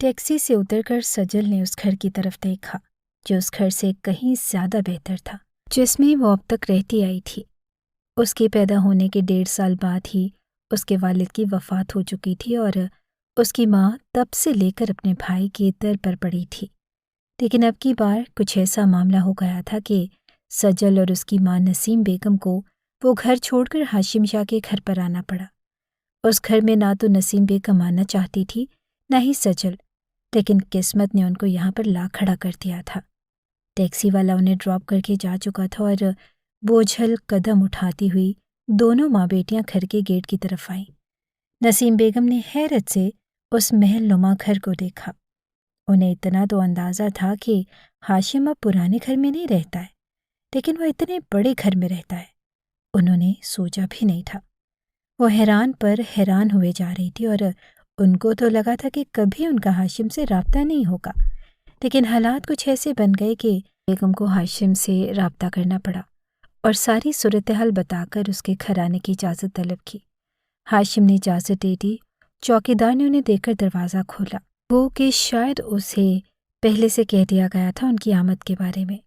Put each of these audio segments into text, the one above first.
Taxi سے اتر کر سجل نے اس گھر کی طرف دیکھا جو اس گھر سے کہیں زیادہ بہتر تھا، جس میں وہ اب تک رہتی آئی تھی۔ اس کے پیدا ہونے کے 1.5 سال بعد ہی اس کے والد کی وفات ہو چکی تھی اور اس کی ماں تب سے لے کر اپنے بھائی کی در پر پڑی تھی۔ لیکن اب کی بار کچھ ایسا معاملہ ہو گیا تھا کہ سجل اور اس کی ماں نسیم بیگم کو وہ گھر چھوڑ کر ہاشم شاہ کے گھر پر آنا پڑا۔ اس گھر میں نہ تو نسیم بیگم آنا چاہتی تھی نہ ہی سجل، لیکن قسمت نے ان کو یہاں پر لا کھڑا کر دیا تھا۔ ٹیکسی والا انہیں ڈراپ کر کے جا چکا تھا اور بوجھل قدم اٹھاتی ہوئی دونوں ماں بیٹیاں گھر کے گیٹ کی طرف آئیں۔ نسیم بیگم نے حیرت سے اس محل نما گھر کو دیکھا۔ انہیں اتنا تو اندازہ تھا کہ ہاشم اب پرانے گھر میں نہیں رہتا ہے، لیکن وہ اتنے بڑے گھر میں رہتا ہے انہوں نے سوچا بھی نہیں تھا۔ وہ حیران پر حیران ہوئے جا رہی تھی اور ان کو تو لگا تھا کہ کبھی ان کا ہاشم سے رابطہ نہیں ہوگا، لیکن حالات کچھ ایسے بن گئے کہ بیگم کو ہاشم سے رابطہ کرنا پڑا اور ساری صورتحال بتا کر اس کے گھر آنے کی اجازت طلب کی۔ ہاشم نے اجازت دے دی۔ چوکیدار نے انہیں دیکھ کر دروازہ کھولا، وہ کہ شاید اسے پہلے سے کہہ دیا گیا تھا ان کی آمد کے بارے میں۔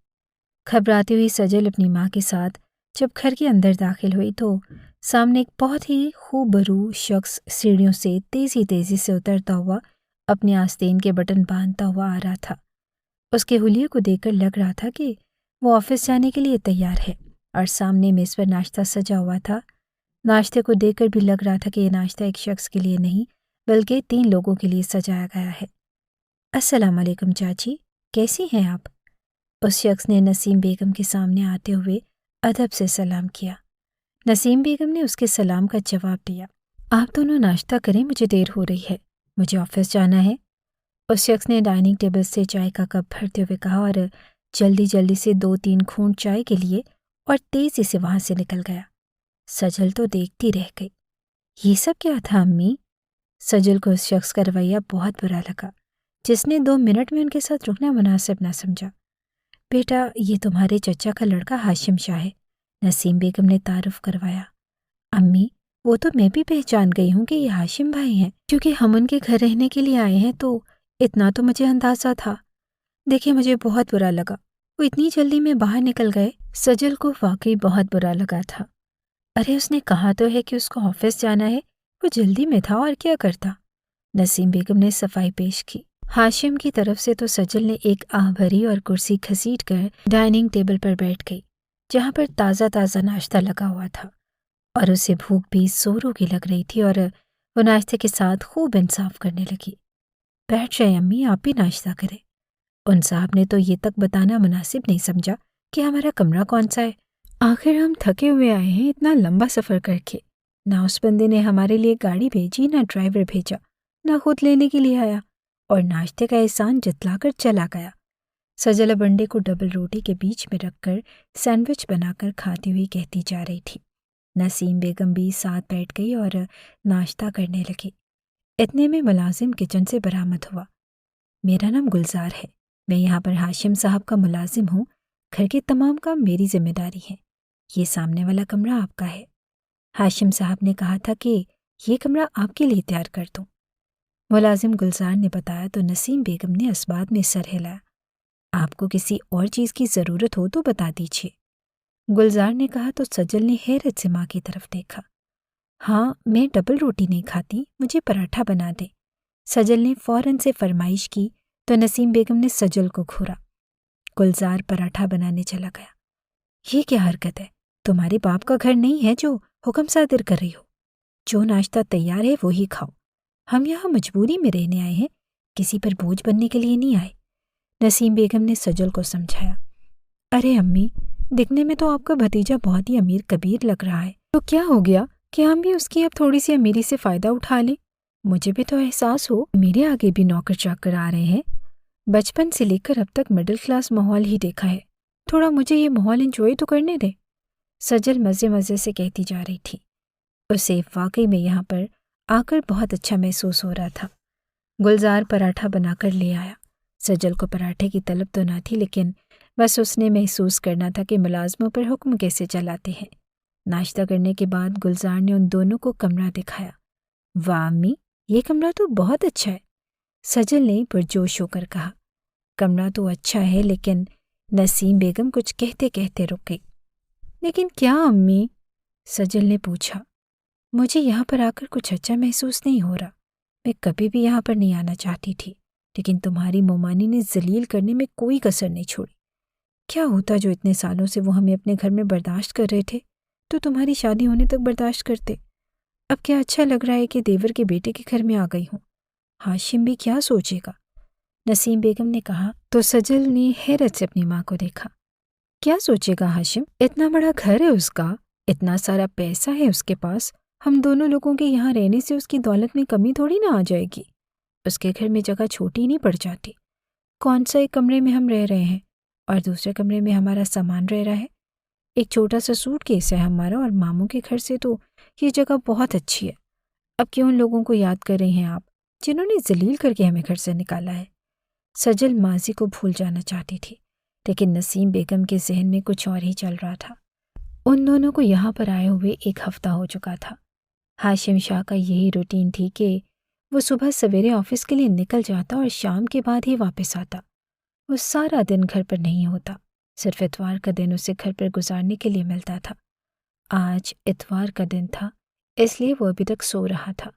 گھبراتی ہوئی سجل اپنی ماں کے ساتھ جب گھر کے اندر داخل ہوئی تو سامنے ایک بہت ہی خوبرو شخص سیڑھیوں سے تیزی سے اترتا ہوا اپنے آستین کے بٹن باندھتا ہوا آ رہا تھا۔ اس کے حلیے کو دیکھ کر لگ رہا تھا کہ وہ آفس جانے کے لیے تیار ہے اور سامنے میز پر ناشتہ سجا ہوا تھا۔ ناشتے کو دیکھ کر بھی لگ رہا تھا کہ یہ ناشتہ ایک شخص کے لیے نہیں بلکہ 3 لوگوں کے لیے سجایا گیا ہے۔ السلام علیکم چاچی، کیسی ہیں آپ؟ اس شخص نے نسیم بیگم کے سامنے آتے ہوئے ادب سے سلام کیا۔ نسیم بیگم نے اس کے سلام کا جواب دیا۔ آپ دونوں ناشتہ کریں، مجھے دیر ہو رہی ہے، مجھے آفس جانا ہے۔ اس شخص نے ڈائننگ ٹیبل سے چائے کا کپ بھرتے ہوئے کہا اور جلدی سے 2-3 گھونٹ چائے کے لیے اور تیزی سے وہاں سے نکل گیا۔ سجل تو دیکھتی رہ گئی۔ یہ سب کیا تھا امی؟ سجل کو اس شخص کا رویہ بہت برا لگا جس نے 2 منٹ میں ان کے ساتھ رکنا مناسب نہ سمجھا۔ بیٹا، یہ تمہارے چچا کا لڑکا ہاشم شاہ ہے، نسیم بیگم نے تعارف کروایا۔ امی، وہ تو میں بھی پہچان گئی ہوں کہ یہ ہاشم بھائی ہیں، کیونکہ ہم ان کے گھر رہنے کے لیے آئے ہیں تو اتنا تو مجھے اندازہ تھا۔ دیکھیں، مجھے بہت برا لگا وہ اتنی جلدی میں باہر نکل گئے۔ سجل کو واقعی بہت برا لگا تھا۔ ارے اس نے کہا تو ہے کہ اس کو آفس جانا ہے، وہ جلدی میں تھا اور کیا کرتا۔ نسیم بیگم نے صفائی پیش کی۔ ہاشم کی طرف سے تو سجل نے ایک آہ بھری اور کرسی گھسیٹ کر ڈائننگ ٹیبل پر بیٹھ گئی جہاں پر تازہ ناشتہ لگا ہوا تھا اور اسے بھوک بھی زوروں کی لگ رہی تھی اور وہ ناشتے کے ساتھ خوب انصاف کرنے لگی۔ بیٹھ جائیں امی، آپ بھی ناشتہ کریں۔ ان صاحب نے تو یہ تک بتانا مناسب نہیں سمجھا کہ ہمارا کمرہ کون سا ہے۔ آخر ہم تھکے ہوئے آئے ہیں اتنا لمبا سفر کر کے، نہ اس بندے نے ہمارے لیے گاڑی بھیجی، نہ ڈرائیور بھیجا، نہ خود لینے کے لیے آیا اور ناشتے کا احسان جتلا کر چلا گیا۔ سجل اب انڈے کو ڈبل روٹی کے بیچ میں رکھ کر سینڈوچ بنا کر کھاتی ہوئی کہتی جا رہی تھی۔ نسیم بیگم بھی ساتھ بیٹھ گئی اور ناشتہ کرنے لگی۔ اتنے میں ملازم کچن سے برآمد ہوا۔ میرا نام گلزار ہے، میں یہاں پر ہاشم صاحب کا ملازم ہوں، گھر کے تمام کام میری ذمہ داری ہے، یہ سامنے والا کمرہ آپ کا ہے۔ ہاشم صاحب نے کہا تھا کہ یہ کمرہ آپ کے لیے تیار کر دوں۔ ملازم گلزار نے بتایا تو نسیم بیگم نے اسبات میں سر ہلایا۔ آپ کو کسی اور چیز کی ضرورت ہو تو بتا دیجیے، گلزار نے کہا تو سجل نے حیرت سے ماں کی طرف دیکھا۔ ہاں، میں ڈبل روٹی نہیں کھاتی، مجھے پراٹھا بنا دے، سجل نے فوراً سے فرمائش کی تو نسیم بیگم نے سجل کو گھورا۔ گلزار پراٹھا بنانے چلا گیا۔ یہ کیا حرکت ہے؟ تمہارے باپ کا گھر نہیں ہے جو حکم صادر کر رہی ہو؟ جو ناشتہ تیار ہے وہی کھاؤ، ہم یہاں مجبوری میں رہنے آئے ہیں، کسی پر بوجھ بننے کے لیے نہیں آئے، نسیم بیگم نے سجل کو سمجھایا۔ ارے امی، دکھنے میں تو آپ کا بھتیجا بہت ہی امیر کبیر لگ رہا ہے، تو کیا ہو گیا کہ ہم بھی اس کی اب تھوڑی سی امیری سے فائدہ اٹھا لیں؟ مجھے بھی تو احساس ہو میرے آگے بھی نوکر چاکر آ رہے ہیں، بچپن سے لے کر اب تک مڈل کلاس ماحول ہی دیکھا ہے، تھوڑا مجھے یہ ماحول انجوائے تو کرنے دے، سجل مزے سے کہتی جا رہی تھی۔ اسے واقعی میں یہاں پر آ کر بہت اچھا محسوس ہو رہا تھا۔ گلزار پراٹھا بنا کر لے آیا۔ سجل کو پراٹھے کی طلب تو نہ تھی، لیکن بس اس نے محسوس کرنا تھا کہ ملازموں پر حکم کیسے چلاتے ہیں۔ ناشتہ کرنے کے بعد گلزار نے ان دونوں کو کمرہ دکھایا۔ واہ امی، یہ کمرہ تو بہت اچھا ہے، سجل نے پرجوش ہو کر کہا۔ کمرہ تو اچھا ہے، لیکن نسیم بیگم کچھ کہتے کہتے رک گئی۔ لیکن کیا امی؟ سجل نے پوچھا۔ مجھے یہاں پر آ کر کچھ اچھا محسوس نہیں ہو رہا۔ میں کبھی بھی یہاں پر نہیں آنا چاہتی تھی، لیکن تمہاری مومانی نے ذلیل کرنے میں کوئی کسر نہیں چھوڑی۔ کیا ہوتا جو اتنے سالوں سے وہ ہمیں اپنے گھر میں برداشت کر رہے تھے تو تمہاری شادی ہونے تک برداشت کرتے۔ اب کیا اچھا لگ رہا ہے کہ دیور کے بیٹے کے گھر میں آ گئی ہوں۔ ہاشم بھی کیا سوچے گا؟ نسیم بیگم نے کہا تو سجل نے حیرت سے اپنی ماں کو دیکھا۔ کیا سوچے گا ہاشم؟ اتنا بڑا گھر ہے اس کا، اتنا سارا پیسہ ہے اس کے پاس، ہم دونوں لوگوں کے یہاں رہنے سے اس کی دولت میں کمی تھوڑی نہ آ جائے گی۔ اس کے گھر میں جگہ چھوٹی نہیں پڑ جاتی۔ کون سا ایک کمرے میں ہم رہ رہے ہیں اور دوسرے کمرے میں ہمارا سامان رہ رہا ہے۔ ایک چھوٹا سا سوٹ کیس ہے ہمارا، اور ماموں کے گھر سے تو یہ جگہ بہت اچھی ہے۔ اب کیوں ان لوگوں کو یاد کر رہے ہیں آپ، جنہوں نے ذلیل کر کے ہمیں گھر سے نکالا ہے؟ سجل ماضی کو بھول جانا چاہتی تھی، لیکن نسیم بیگم کے ذہن میں کچھ اور ہی چل رہا تھا۔ ان دونوں کو یہاں پر آئے ہوئے 1 ہفتہ ہو چکا تھا۔ ہاشم شاہ کا یہی روٹین تھی کہ وہ صبح سویرے آفس کے لیے نکل جاتا اور شام کے بعد ہی واپس آتا۔ وہ سارا دن گھر پر نہیں ہوتا، صرف اتوار کا دن اسے گھر پر گزارنے کے لیے ملتا تھا۔ آج اتوار کا دن تھا، اس لیے وہ ابھی تک سو رہا تھا،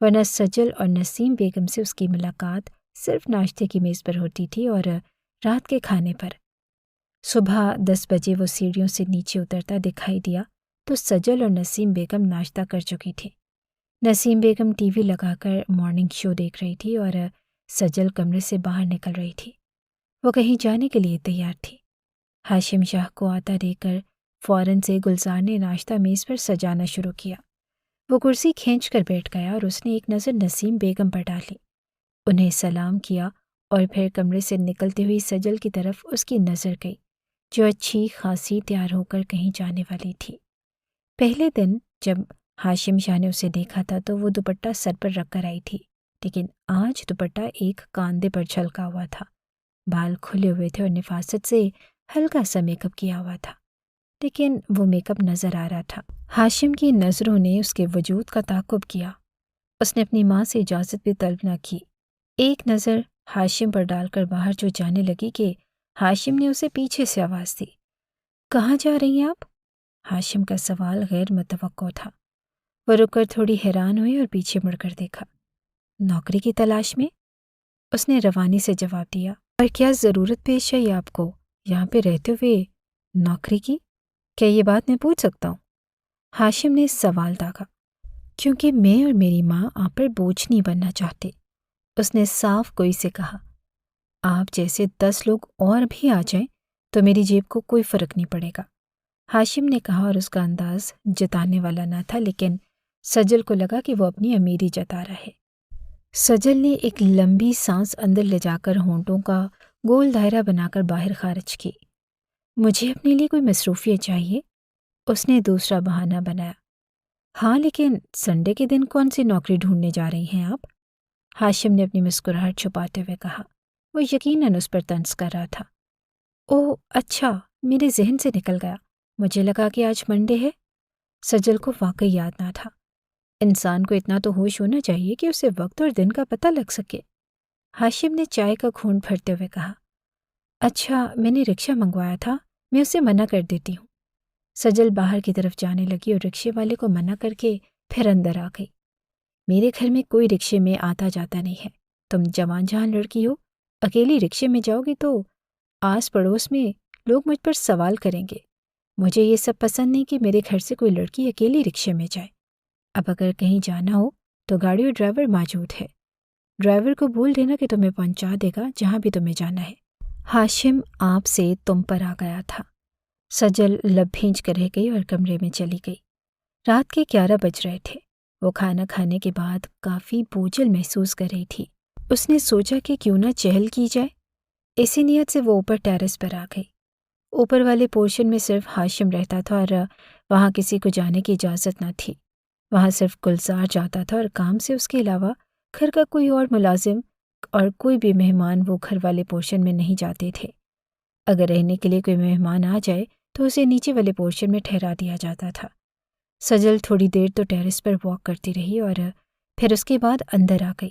ورنہ سجل اور نسیم بیگم سے اس کی ملاقات صرف ناشتے کی میز پر ہوتی تھی اور رات کے کھانے پر۔ صبح 10 بجے وہ سیڑھیوں سے نیچے اترتا دکھائی دیا تو سجل اور نسیم بیگم ناشتہ کر چکی تھی۔ نسیم بیگم ٹی وی لگا کر مارننگ شو دیکھ رہی تھی اور سجل کمرے سے باہر نکل رہی تھی۔ وہ کہیں جانے کے لیے تیار تھی۔ ہاشم شاہ کو آتا دیکھ کر فوراً سے گلزار نے ناشتہ میز پر سجانا شروع کیا۔ وہ کرسی کھینچ کر بیٹھ گیا اور اس نے ایک نظر نسیم بیگم پر ڈالی، انہیں سلام کیا اور پھر کمرے سے نکلتی ہوئی سجل کی طرف اس کی نظر گئی، جو اچھی خاصی تیار ہو کر کہیں جانے والی تھی۔ پہلے دن جب ہاشم شاہ نے اسے دیکھا تھا تو وہ دوپٹہ سر پر رکھ کر آئی تھی، لیکن آج دوپٹہ ایک کاندھے پر چھلکا ہوا تھا، بال کھلے ہوئے تھے اور نفاست سے ہلکا سا میک اپ کیا ہوا تھا، لیکن وہ میک اپ نظر آ رہا تھا۔ ہاشم کی نظروں نے اس کے وجود کا تعاقب کیا۔ اس نے اپنی ماں سے اجازت بھی طلب نہ کی۔ ایک نظر ہاشم پر ڈال کر باہر جو جانے لگی کہ ہاشم نے اسے پیچھے سے آواز دی، کہاں جا رہی ہیں آپ؟ ہاشم کا سوال غیر متوقع تھا۔ وہ رک کر تھوڑی حیران ہوئی اور پیچھے مڑ کر دیکھا۔ نوکری کی تلاش میں؟ اس نے روانی سے جواب دیا۔ اور کیا ضرورت پیش آئی آپ کو یہاں پہ رہتے ہوئے نوکری کی؟ کیا یہ بات میں پوچھ سکتا ہوں؟ ہاشم نے سوال داغا۔ کیونکہ میں اور میری ماں آپ پر بوجھ نہیں بننا چاہتے، اس نے صاف گوئی سے کہا۔ آپ جیسے 10 لوگ اور بھی آ جائیں تو میری جیب کو کوئی فرق نہیں پڑے گا، ہاشم نے کہا، اور اس کا انداز جتانے والا نہ تھا، لیکن سجل کو لگا کہ وہ اپنی امیری جتا رہا ہے۔ سجل نے ایک لمبی سانس اندر لے جا کر ہونٹوں کا گول دائرہ بنا کر باہر خارج کی۔ مجھے اپنے لیے کوئی مصروفیت چاہیے، اس نے دوسرا بہانہ بنایا۔ ہاں، لیکن سنڈے کے دن کون سی نوکری ڈھونڈنے جا رہی ہیں آپ؟ ہاشم نے اپنی مسکراہٹ چھپاتے ہوئے کہا۔ وہ یقیناً اس پر طنز کر رہا تھا۔ اوہ اچھا، میرے ذہن سے نکل گیا، مجھے لگا کہ آج منڈے ہے۔ سجل کو واقعی یاد نہ تھا۔ انسان کو اتنا تو ہوش ہونا چاہیے کہ اسے وقت اور دن کا پتہ لگ سکے۔ ہاشم نے چائے کا گھونٹ بھرتے ہوئے کہا، اچھا، میں نے رکشہ منگوایا تھا، میں اسے منع کر دیتی ہوں۔ سجل باہر کی طرف جانے لگی اور رکشے والے کو منع کر کے پھر اندر آ گئی۔ میرے گھر میں کوئی رکشے میں آتا جاتا نہیں ہے، تم جوان جہان لڑکی ہو، اکیلی رکشے میں جاؤ گی تو آس پڑوس میں لوگ مجھ پر سوال کریں گے۔ مجھے یہ سب پسند نہیں کہ میرے گھر سے کوئی لڑکی اکیلی رکشے میں جائے۔ اب اگر کہیں جانا ہو تو گاڑی اور ڈرائیور موجود ہے، ڈرائیور کو بول دینا کہ تمہیں پہنچا دے گا جہاں بھی تمہیں جانا ہے۔ ہاشم آپ سے تم پر آ گیا تھا۔ سجل لب بھینچ کر رہ گئی اور کمرے میں چلی گئی۔ رات کے 11 بج رہے تھے۔ وہ کھانا کھانے کے بعد کافی بوجھل محسوس کر رہی تھی۔ اس نے سوچا کہ کیوں نہ چہل کی جائے۔ اسی نیت سے وہ اوپر ٹیرس پر آ گئی۔ اوپر والے پورشن میں صرف ہاشم رہتا تھا اور وہاں کسی کو جانے کی اجازت نہ تھی۔ وہاں صرف گلزار جاتا تھا اور کام سے اس کے علاوہ گھر کا کوئی اور ملازم اور کوئی بھی مہمان وہ گھر والے پورشن میں نہیں جاتے تھے۔ اگر رہنے کے لیے کوئی مہمان آ جائے تو اسے نیچے والے پورشن میں ٹھہرا دیا جاتا تھا۔ سجل تھوڑی دیر تو ٹیرس پر واک کرتی رہی اور پھر اس کے بعد اندر آ گئی۔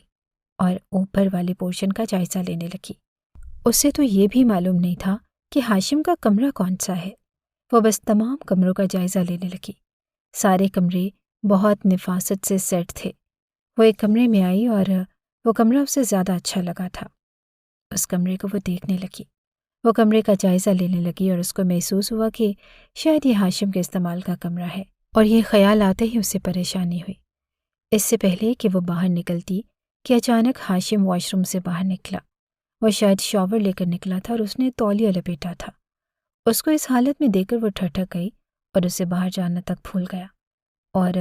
اور اوپر والے پورشن کا جائزہ لینے لگی۔ اسے تو یہ بھی معلوم نہیں تھا کہ ہاشم کا کمرہ کون سا ہے۔ وہ بس تمام کمروں کا جائزہ لینے لگی۔ سارے کمرے بہت نفاست سے سیٹ تھے۔ وہ ایک کمرے میں آئی اور وہ کمرہ اسے زیادہ اچھا لگا تھا۔ اس کمرے کو وہ دیکھنے لگی۔ وہ کمرے کا جائزہ لینے لگی اور اس کو محسوس ہوا کہ شاید یہ ہاشم کے استعمال کا کمرہ ہے، اور یہ خیال آتے ہی اسے پریشانی ہوئی۔ اس سے پہلے کہ وہ باہر نکلتی کہ اچانک ہاشم واش روم سے باہر نکلا۔ وہ شاید شاور لے کر نکلا تھا اور اس نے تولیہ لپیٹا تھا۔ اس کو اس حالت میں دیکھ کر وہ ٹھٹک گئی اور اسے باہر جانا تک بھول گیا، اور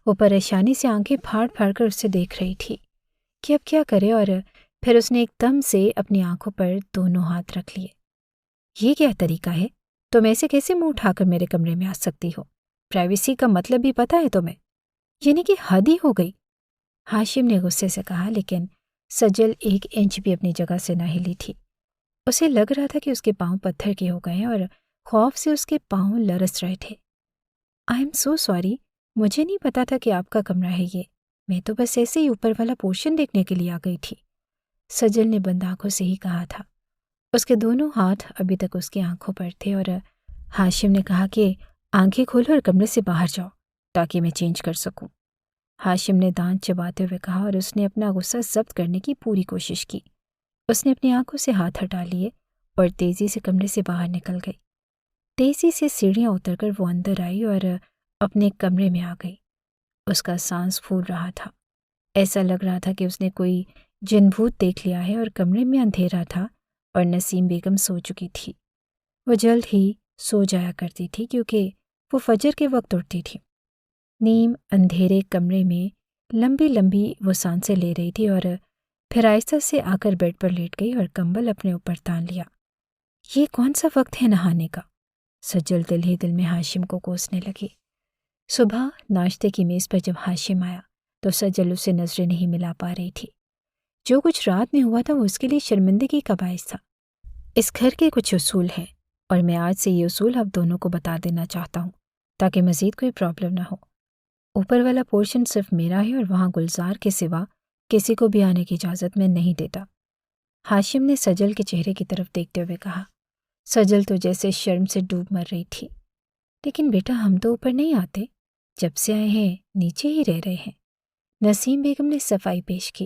وہ پریشانی سے آنکھیں پھاڑ پھاڑ کر اسے دیکھ رہی تھی کہ اب کیا کرے، اور پھر اس نے ایک دم سے اپنی آنکھوں پر دونوں ہاتھ رکھ لیے۔ یہ کیا طریقہ ہے؟ تم ایسے کیسے منہ اٹھا کر میرے کمرے میں آ سکتی ہو؟ پرائیویسی کا مطلب بھی پتہ ہے تمہیں؟ یعنی کہ حد ہی ہو گئی، ہاشم نے غصے سے کہا، لیکن سجل 1 انچ بھی اپنی جگہ سے نہ ہلی تھی۔ اسے لگ رہا تھا کہ اس کے پاؤں پتھر کے ہو گئے ہیں اور خوف سے اس کے پاؤں لرز رہے تھے۔ آئی ایم سو سوری، مجھے نہیں پتا تھا کہ آپ کا کمرہ ہے یہ، میں تو بس ایسے ہی اوپر والا پورشن دیکھنے کے لیے آ گئی تھی، سجل نے بند آنکھوں سے ہی کہا تھا۔ اس کے دونوں ہاتھ ابھی تک اس کی آنکھوں پر تھے، اور ہاشم نے کہا کہ آنکھیں کھولو اور کمرے سے باہر جاؤ تاکہ میں چینج کر سکوں۔ ہاشم نے دانت چباتے ہوئے کہا، اور اس نے اپنا غصہ ضبط کرنے کی پوری کوشش کی۔ اس نے اپنی آنکھوں سے ہاتھ ہٹا لیے اور تیزی سے کمرے سے باہر نکل گئی۔ تیزی سے سیڑھیاں اتر کر وہ اندر آئی اور اپنے کمرے میں آ گئی۔ اس کا سانس پھول رہا تھا۔ ایسا لگ رہا تھا کہ اس نے کوئی جن بھوت دیکھ لیا ہے، اور کمرے میں اندھیرا تھا اور نسیم بیگم سو چکی تھی۔ وہ جلد ہی سو جایا کرتی تھی کیونکہ وہ فجر کے وقت اٹھتی تھی۔ نیم اندھیرے کمرے میں لمبی لمبی وہ سانسیں لے رہی تھی، اور پھر آہستہ سے آ کر بیڈ پر لیٹ گئی اور کمبل اپنے اوپر تان لیا۔ یہ کون سا وقت ہے نہانے کا؟ سجل دل ہی دل میں ہاشم کو کوسنے لگی۔ صبح ناشتے کی میز پر جب ہاشم آیا تو سجل اسے نظریں نہیں ملا پا رہی تھی۔ جو کچھ رات میں ہوا تھا وہ اس کے لیے شرمندگی کا باعث تھا۔ اس گھر کے کچھ اصول ہیں، اور میں آج سے یہ اصول آپ دونوں کو بتا دینا چاہتا ہوں تاکہ مزید کوئی پرابلم نہ ہو۔ اوپر والا پورشن صرف میرا ہے، اور وہاں گلزار کے سوا کسی کو بھی آنے کی اجازت میں نہیں دیتا۔ ہاشم نے سجل کے چہرے کی طرف دیکھتے ہوئے کہا۔ سجل تو جیسے شرم سے ڈوب مر رہی تھی۔ لیکن بیٹا، ہم تو اوپر نہیں آتے، جب سے آئے ہیں نیچے ہی رہ رہے ہیں۔ نسیم بیگم نے صفائی پیش کی۔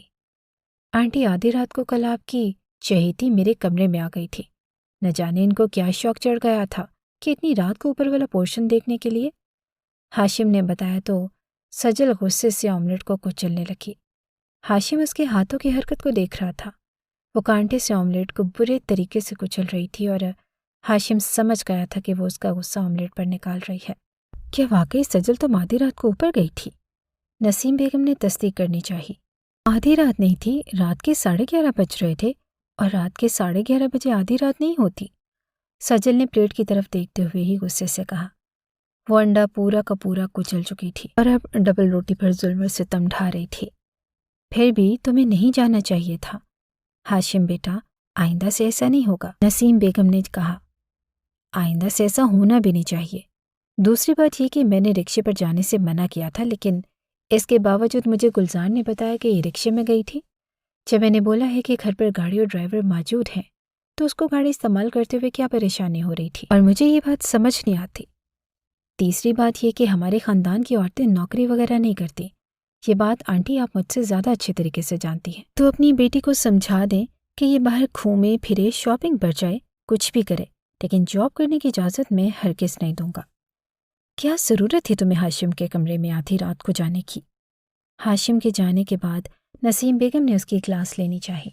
آنٹی، آدھی رات کو کل آپ کی چہیتی میرے کمرے میں آ گئی تھی۔ نہ جانے ان کو کیا شوق چڑھ گیا تھا کہ اتنی رات کو اوپر والا پورشن دیکھنے کے لیے۔ ہاشم نے بتایا تو سجل غصے سے آملیٹ کو کچلنے لگی۔ ہاشم اس کے ہاتھوں کی حرکت کو دیکھ رہا تھا۔ وہ کانٹے سے آملیٹ کو برے طریقے سے کچل رہی تھی، اور ہاشم سمجھ گیا تھا کہ وہ اس کا غصہ آملیٹ پر نکال رہی ہے۔ کیا واقعی سجل تو آدھی رات کو اوپر گئی تھی؟ نسیم بیگم نے تصدیق کرنی چاہی۔ آدھی رات نہیں تھی، رات کے 11:30 بج رہے تھے، اور رات کے 11:30 بجے آدھی رات نہیں ہوتی۔ سجل نے پلیٹ کی طرف دیکھتے ہوئے ہی غصے سے کہا۔ وہ انڈا پورا کا پورا کچل چکی تھی اور اب ڈبل روٹی پر ظلم و ستم ڈھا رہی تھی۔ پھر بھی تمہیں نہیں جانا چاہیے تھا ہاشم بیٹا، آئندہ سے ایسا نہیں ہوگا، نسیم بیگم نے کہا۔ آئندہ سے ایسا ہونا بھی نہیں چاہیے۔ دوسری بات یہ کہ میں نے رکشے پر جانے سے منع کیا تھا، لیکن اس کے باوجود مجھے گلزار نے بتایا کہ یہ رکشے میں گئی تھی۔ جب میں نے بولا ہے کہ گھر پر گاڑی اور ڈرائیور موجود ہیں تو اس کو گاڑی استعمال کرتے ہوئے کیا پریشانی ہو رہی تھی، اور مجھے یہ بات سمجھ نہیں آتی۔ تیسری بات یہ کہ ہمارے خاندان کی عورتیں نوکری وغیرہ نہیں کرتی۔ یہ بات آنٹی آپ مجھ سے زیادہ اچھے طریقے سے جانتی ہیں، تو اپنی بیٹی کو سمجھا دیں کہ یہ باہر گھومے پھرے، شاپنگ پر جائے، کچھ بھی کرے، لیکن جاب کرنے کی اجازت میں ہرگز نہیں دوں گا۔ کیا ضرورت تھی تمہیں ہاشم کے کمرے میں آدھی رات کو جانے کی؟ ہاشم کے جانے کے بعد نسیم بیگم نے اس کی کلاس لینی چاہی۔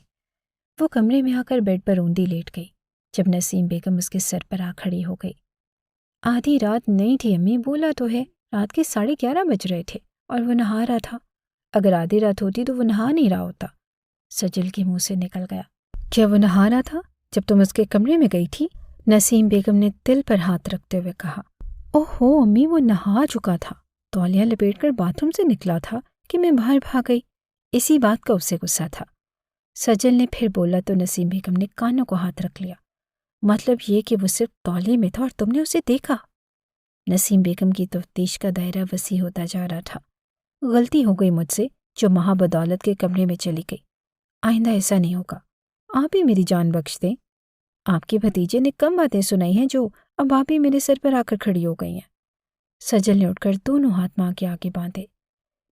وہ کمرے میں آ کر بیڈ پر اوندی لیٹ گئی جب نسیم بیگم اس کے سر پر آ کھڑی ہو گئی۔ آدھی رات نہیں تھی امی، بولا تو ہے، رات کے 11:30 بج رہے تھے اور وہ نہا رہا تھا۔ اگر آدھی رات ہوتی تو وہ نہا نہیں رہا ہوتا۔ سجل کے منہ سے نکل گیا۔ کیا وہ نہا رہا تھا جب تم اس کے کمرے میں گئی تھی؟ نسیم بیگم نے دل پر ہاتھ رکھتے ہوئے کہا۔ اوہو امی، وہ نہا چکا تھا، تولیہ لپیٹ کر باتھ روم سے نکلا تھا کہ میں باہر بھاگ گئی، اسی بات کا اسے غصہ تھا۔ سجل نے پھر بولا تو نسیم بیگم نے کانوں کو ہاتھ رکھ لیا۔ مطلب یہ کہ وہ صرف تولیے میں تھا اور تم نے اسے دیکھا؟ نسیم بیگم کی تفتیش کا دائرہ وسیع ہوتا جا رہا تھا۔ غلطی ہو گئی مجھ سے جو مہا بدولت کے کمرے میں چلی گئی۔ آئندہ ایسا نہیں ہوگا۔ آپ ہی میری جان بخش دیں۔ آپ کے بھتیجے نے کم باتیں سنائی ہیں جو اب آپ ہی میرے سر پر آ کر کھڑی ہو گئی ہیں۔ سجل نے اٹھ کر دونوں ہاتھ ماں کے آگے باندھے۔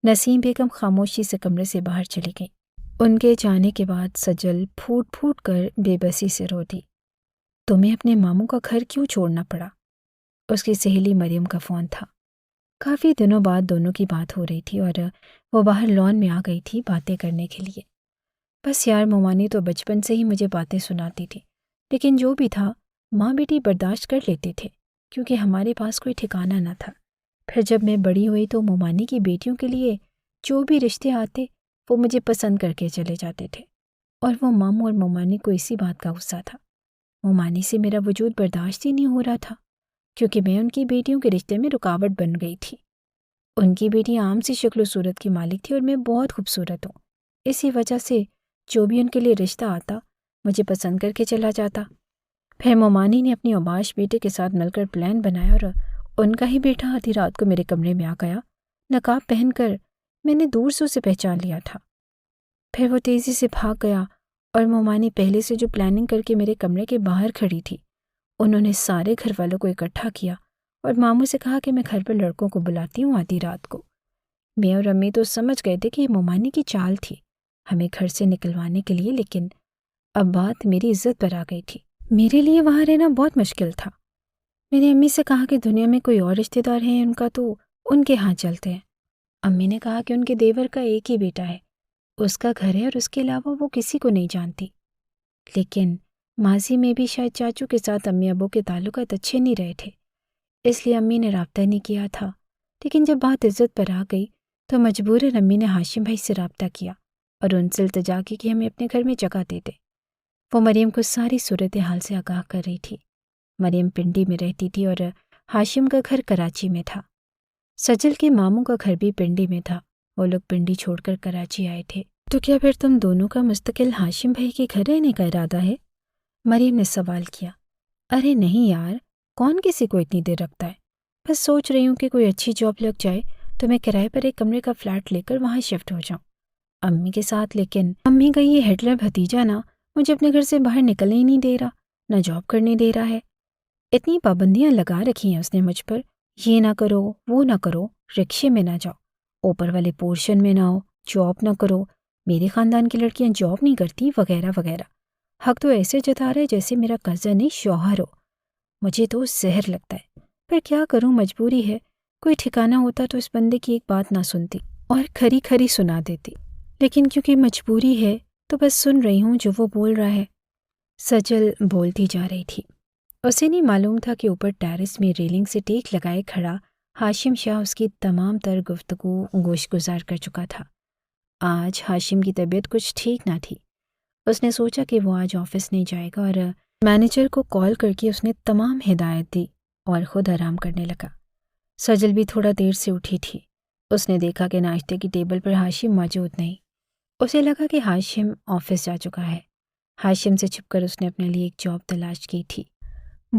نسیم بیگم خاموشی سے کمرے سے باہر چلی گئی۔ ان کے جانے کے بعد سجل پھوٹ پھوٹ کر بے بسی سے رو دی۔ تمہیں اپنے ماموں کا گھر کیوں چھوڑنا پڑا؟ اس کی سہیلی مریم کا فون تھا۔ کافی دنوں بعد دونوں کی بات ہو رہی تھی اور وہ باہر لان میں آ گئی تھی باتیں کرنے کے لیے۔ بس یار، مومانی تو بچپن سے ہی مجھے باتیں سناتی تھی، لیکن جو بھی تھا ماں بیٹی برداشت کر لیتے تھے کیونکہ ہمارے پاس کوئی ٹھکانہ نہ تھا۔ پھر جب میں بڑی ہوئی تو مومانی کی بیٹیوں کے لیے جو بھی رشتے آتے وہ مجھے پسند کر کے چلے جاتے تھے، اور وہ ماموں اور مومانی کو اسی بات کا غصہ تھا۔ مومانی سے میرا وجود برداشت ہی نہیں ہو رہا تھا کیونکہ میں ان کی بیٹیوں کے رشتے میں رکاوٹ بن گئی تھی۔ ان کی بیٹی عام سی شکل و صورت کی مالک تھی اور میں بہت خوبصورت ہوں، اسی وجہ سے جو بھی ان کے لیے رشتہ آتا مجھے پسند کر کے چلا جاتا۔ پھر مومانی نے اپنی اوباش بیٹے کے ساتھ مل کر پلان بنایا اور ان کا ہی بیٹا آدھی رات کو میرے کمرے میں آ گیا، نقاب پہن کر۔ میں نے دور سے اسے پہچان لیا تھا۔ پھر وہ تیزی سے بھاگ گیا اور مومانی پہلے سے جو پلاننگ کر کے میرے کمرے کے باہر کھڑی تھی، انہوں نے سارے گھر والوں کو اکٹھا کیا اور ماموں سے کہا کہ میں گھر پر لڑکوں کو بلاتی ہوں آدھی رات کو۔ میں اور امی تو سمجھ گئے تھے کہ یہ مومانی کی چال تھی ہمیں گھر سے نکلوانے کے لیے، لیکن اب بات میری عزت پر آ گئی تھی۔ میرے لیے وہاں رہنا بہت مشکل تھا۔ میں نے امی سے کہا کہ دنیا میں کوئی اور رشتہ دار ہیں ان کا تو ان کے ہاں چلتے ہیں۔ امی نے کہا کہ ان کے دیور کا ایک ہی بیٹا ہے، اس کا گھر ہے اور اس کے علاوہ وہ کسی کو نہیں جانتی۔ لیکن ماضی میں بھی شاید چاچو کے ساتھ امی ابو کے تعلقات اچھے نہیں رہے تھے، اس لیے امی نے رابطہ نہیں کیا تھا۔ لیکن جب بات عزت پر آ گئی تو مجبوراً امی نے ہاشم بھائی سے رابطہ کیا اور ان سے التجا کی کہ ہمیں اپنے گھر میں جگہ دے دے۔ وہ مریم کو ساری صورتحال سے آگاہ کر رہی تھی۔ مریم پنڈی میں رہتی تھی اور ہاشم کا گھر کراچی میں تھا۔ سجل کے ماموں کا گھر بھی پنڈی میں تھا، وہ لوگ پنڈی چھوڑ کر کراچی آئے تھے۔ تو کیا پھر تم دونوں کا مستقل ہاشم بھائی کے گھر رہنے کا ارادہ ہے؟ مریم نے سوال کیا۔ ارے نہیں یار، کون کسی کو اتنی دیر رکھتا ہے؟ بس سوچ رہی ہوں کہ کوئی اچھی جاب لگ جائے تو میں کرائے پر ایک کمرے کا فلیٹ لے کر وہاں شفٹ ہو جاؤں امی کے ساتھ۔ لیکن امی کا یہ ہٹلر بھتیجا نا مجھے اپنے گھر سے باہر نکلنے ہی نہیں دے رہا، نہ جاب کرنے دے رہا ہے۔ اتنی پابندیاں لگا رکھی ہیں اس نے مجھ پر، یہ نہ کرو وہ نہ کرو، رکشے میں نہ جاؤ، اوپر والے پورشن میں نہ ہو، جاب نہ کرو، میرے خاندان کی لڑکیاں جاب نہیں کرتی، وغیرہ وغیرہ۔ حق تو ایسے جتا رہا ہے جیسے میرا کزن ہی شوہر ہو۔ مجھے تو زہر لگتا ہے، پر کیا کروں، مجبوری ہے۔ کوئی ٹھکانہ ہوتا تو اس بندے کی ایک بات نہ سنتی اور کھری کھری سنا دیتی، لیکن کیونکہ مجبوری ہے تو بس سن رہی ہوں جو وہ بول رہا ہے۔ سجل بولتی جا رہی تھی۔ اسے نہیں معلوم تھا کہ اوپر ٹیرس میں ریلنگ سے ٹیک لگائے کھڑا ہاشم شاہ اس کی تمام تر گفتگو گوش گزار کر چکا تھا۔ آج ہاشم کی طبیعت کچھ ٹھیک نہ تھی۔ اس نے سوچا کہ وہ آج آفس نہیں جائے گا اور مینیجر کو کال کر کے اس نے تمام ہدایت دی اور خود آرام کرنے لگا۔ سجل بھی تھوڑا دیر سے اٹھی تھی۔ اس نے دیکھا کہ ناشتے کی ٹیبل پر ہاشم موجود نہیں۔ اسے لگا کہ ہاشم آفس جا چکا ہے۔ ہاشم سے چھپ کر اس نے اپنے لیے ایک جاب تلاش کی تھی۔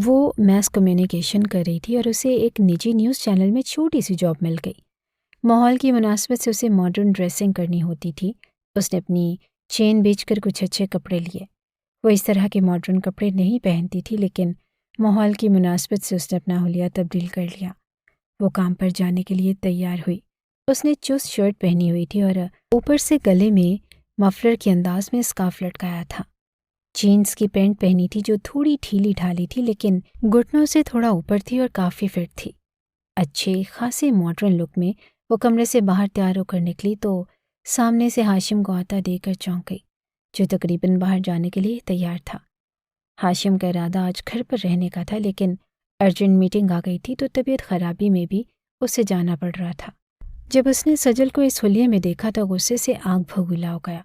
وہ میس کمیونیکیشن کر رہی تھی اور اسے ایک نجی نیوز چینل میں چھوٹی سی جاب مل گئی۔ ماحول کی مناسبت سے اسے ماڈرن ڈریسنگ کرنی ہوتی تھی۔ اس نے اپنی چین بیچ کر کچھ اچھے کپڑے لیے۔ وہ اس طرح کے ماڈرن کپڑے نہیں پہنتی تھی، لیکن ماحول کی مناسبت سے اس نے اپنا حلیہ تبدیل کر لیا۔ وہ کام پر جانے کے لیے تیار ہوئی۔ اس نے چست شرٹ پہنی ہوئی تھی اور اوپر سے گلے میں مفلر کے انداز میں اسکارف لٹکایا تھا۔ جینز کی پینٹ پہنی تھی جو تھوڑی ڈھیلی ڈھالی تھی، لیکن گھٹنوں سے تھوڑا اوپر تھی اور کافی فٹ تھی۔ اچھے خاصے ماڈرن لک میں وہ کمرے سے باہر تیار ہو کر نکلی تو سامنے سے ہاشم کو آتا دے کر چونک گئی، جو تقریباً باہر جانے کے لیے تیار تھا۔ ہاشم کا ارادہ آج گھر پر رہنے کا تھا، لیکن ارجنٹ میٹنگ آ گئی تھی تو طبیعت خرابی میں بھی اسے جانا پڑ رہا تھا۔ جب اس نے سجل کو اس حلیے میں دیکھا تو غصے سے آگ بھگولا ہو گیا۔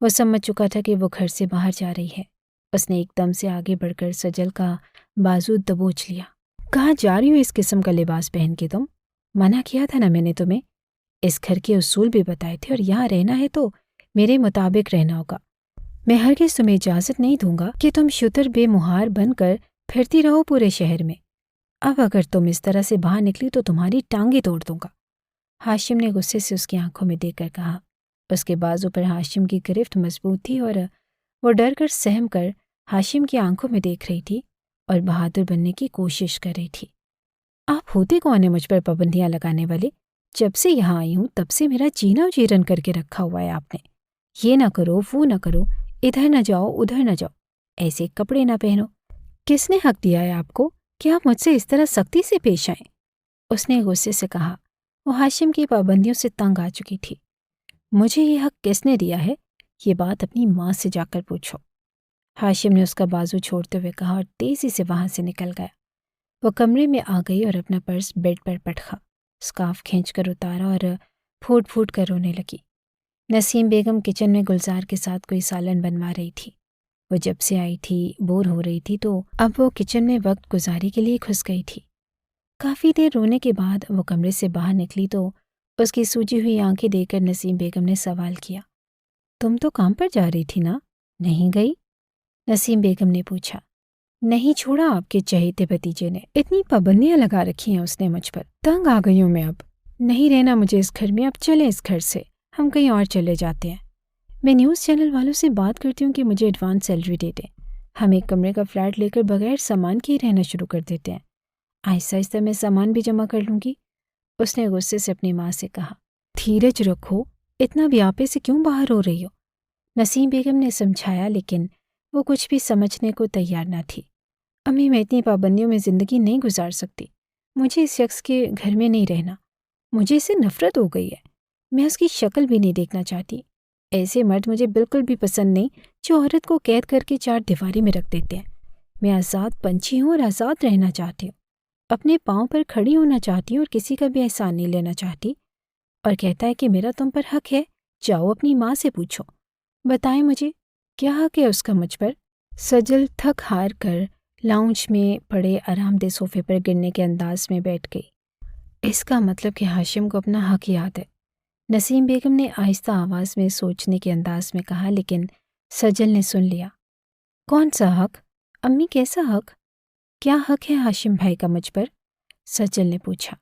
وہ سمجھ چکا تھا کہ وہ گھر سے باہر جا رہی ہے۔ اس نے ایک دم سے آگے بڑھ کر سجل کا بازو دبوچ لیا۔ کہاں جا رہی ہو اس قسم کا لباس پہن کے تم؟ منع کیا تھا نا میں نے تمہیں، اس گھر کے اصول بھی بتائے تھے، اور یہاں رہنا ہے تو میرے مطابق رہنا ہوگا۔ میں ہرگز تمہیں اجازت نہیں دوں گا کہ تم شتر بے مہار بن کر پھرتی رہو پورے شہر میں۔ اب اگر تم اس طرح سے باہر نکلی تو تمہاری ٹانگیں توڑ دوں گا۔ ہاشم نے غصے سے اس کی آنکھوں میں دیکھ کر کہا۔ اس کے بازو پر ہاشم کی گرفت مضبوط تھی اور وہ ڈر کر سہم کر ہاشم کی آنکھوں میں دیکھ رہی تھی اور بہادر بننے کی کوشش کر رہی تھی۔ آپ ہوتے کون ہیں مجھ پر پابندیاں لگانے والے؟ جب سے یہاں آئی ہوں تب سے میرا جینا جیرن کر کے رکھا ہوا ہے آپ نے۔ یہ نہ کرو، وہ نہ کرو، ادھر نہ جاؤ، ادھر نہ جاؤ، ایسے کپڑے نہ پہنو۔ کس نے حق دیا ہے آپ کو کہ آپ مجھ سے اس طرح سختی سے پیش آئیں؟ اس نے غصے سے کہا۔ وہ ہاشم کی پابندیوں سے تنگ آ چکی تھی۔ مجھے یہ حق کس نے دیا ہے؟ یہ بات اپنی ماں سے جا کر پوچھو۔ ہاشم نے اس کا بازو چھوڑتے ہوئے کہا اور تیزی سے وہاں سے نکل گیا۔ وہ کمرے میں آ گئی اور اپنا پرس بیڈ پر پٹکا، اسکارف کھینچ کر اتارا اور پھوٹ پھوٹ کر رونے لگی۔ نسیم بیگم کچن میں گلزار کے ساتھ کوئی سالن بنوا رہی تھی۔ وہ جب سے آئی تھی بور ہو رہی تھی تو اب وہ کچن میں وقت گزاری کے لیے گھس گئی تھی۔ کافی دیر رونے کے بعد وہ کمرے سے باہر نکلی تو اس کی سوجی ہوئی آنکھیں دیکھ کر نسیم بیگم نے سوال کیا، تم تو کام پر جا رہی تھی نا، نہیں گئی؟ نسیم بیگم نے پوچھا۔ نہیں چھوڑا آپ کے چہیتے بھتیجے نے، اتنی پابندیاں لگا رکھی ہیں اس نے مجھ پر، تنگ آ گئی ہوں میں اب، نہیں رہنا مجھے اس گھر میں، اب چلیں اس گھر سے، ہم کہیں اور چلے جاتے ہیں۔ میں نیوز چینل والوں سے بات کرتی ہوں کہ مجھے ایڈوانس سیلری دے دیں، ہم ایک کمرے کا فلیٹ لے کر بغیر سامان کے ہی رہنا شروع کر دیتے ہیں، آہستہ آہستہ میں سامان بھی جمع کر لوں گی۔ اس نے غصے سے اپنی ماں سے کہا۔ دھیرج رکھو، اتنا بھی آپے سے کیوں باہر ہو رہی ہو؟ نسیم بیگم نے سمجھایا، لیکن وہ کچھ بھی سمجھنے کو تیار نہ تھی۔ امی میں اتنی پابندیوں میں زندگی نہیں گزار سکتی، مجھے اس شخص کے گھر میں نہیں رہنا، مجھے اس سے نفرت ہو گئی ہے، میں اس کی شکل بھی نہیں دیکھنا چاہتی۔ ایسے مرد مجھے بالکل بھی پسند نہیں جو عورت کو قید کر کے چار دیواری میں رکھ دیتے ہیں۔ میں آزاد پنچھی ہوں اور آزاد رہنا چاہتی ہوں، اپنے پاؤں پر کھڑی ہونا چاہتی ہوں اور کسی کا بھی احسان نہیں لینا چاہتی۔ اور کہتا ہے کہ میرا تم پر حق ہے، جاؤ اپنی ماں سے پوچھو، بتائیں مجھے کیا حق ہے اس کا مجھ پر؟ سجل تھک ہار کر لاؤنج میں پڑے آرام دہ صوفے پر گرنے کے انداز میں بیٹھ گئی۔ اس کا مطلب کہ ہاشم کو اپنا حق یاد ہے، نسیم بیگم نے آہستہ آواز میں سوچنے کے انداز میں کہا، لیکن سجل نے سن لیا۔ کون سا حق؟ امی کیسا حق؟ کیا حق ہے ہاشم بھائی کا مجھ پر؟ سجل نے پوچھا۔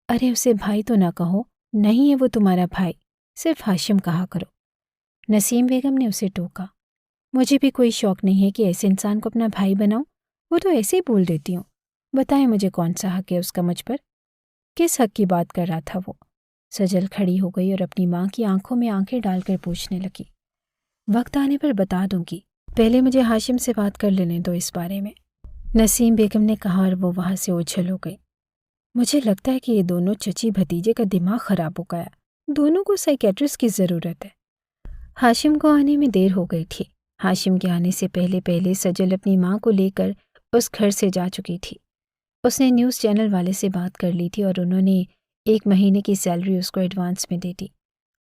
ارے اسے بھائی تو نہ کہو، نہیں ہے وہ تمہارا بھائی، صرف ہاشم کہا کرو۔ نسیم بیگم نے اسے ٹوکا۔ مجھے بھی کوئی شوق نہیں ہے کہ ایسے انسان کو اپنا بھائی بناؤں، وہ تو ایسے ہی بول دیتی ہوں۔ بتائیں مجھے کون سا حق ہے اس کا مجھ پر؟ کس حق کی بات کر رہا تھا وہ؟ سجل کھڑی ہو گئی اور اپنی ماں کی آنکھوں میں آنکھیں ڈال کر پوچھنے لگی۔ وقت آنے پر بتا دوں گی، پہلے مجھے ہاشم سے بات کر لینے دو اس بارے میں، نسیم بیگم نے کہا اور وہ وہاں سے اچھل ہو گئی۔ مجھے لگتا ہے کہ یہ دونوں چچی بھتیجے کا دماغ خراب ہو گیا، دونوں کو سائیکیٹرسٹ کی ضرورت ہے۔ ہاشم کو آنے میں دیر ہو گئی تھی۔ ہاشم کے آنے سے پہلے سجل اپنی ماں کو لے کر اس گھر سے جا چکی تھی۔ اس نے نیوز چینل والے سے بات کر لی تھی اور انہوں نے 1 مہینے کی سیلری اس کو ایڈوانس میں دے دی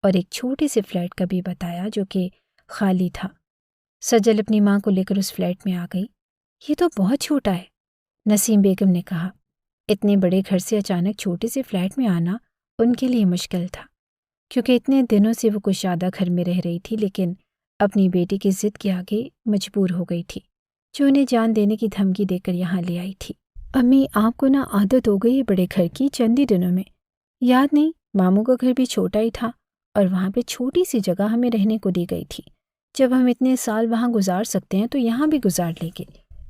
اور ایک چھوٹے سے فلیٹ کا بھی بتایا جو کہ خالی تھا۔ سجل اپنی ماں کو لے کر اس فلیٹ میں آ گئی۔ یہ تو بہت چھوٹا ہے، نسیم بیگم نے کہا۔ اتنے بڑے گھر سے اچانک چھوٹے سے فلیٹ میں آنا ان کے لیے مشکل تھا، کیونکہ اتنے دنوں سے وہ کشادہ گھر میں رہ رہی تھی، لیکن اپنی بیٹی کی ضد کے آگے مجبور ہو گئی تھی، جو انہیں جان دینے کی دھمکی دے کر یہاں لے آئی تھی۔ امی آپ کو نا عادت ہو گئی ہے بڑے گھر کی چند ہی دنوں میں، یاد نہیں ماموں کا گھر بھی چھوٹا ہی تھا اور وہاں پہ چھوٹی سی جگہ ہمیں رہنے کو دی گئی تھی، جب ہم اتنے سال وہاں گزار سکتے ہیں تو یہاں بھی گزار لیں گے۔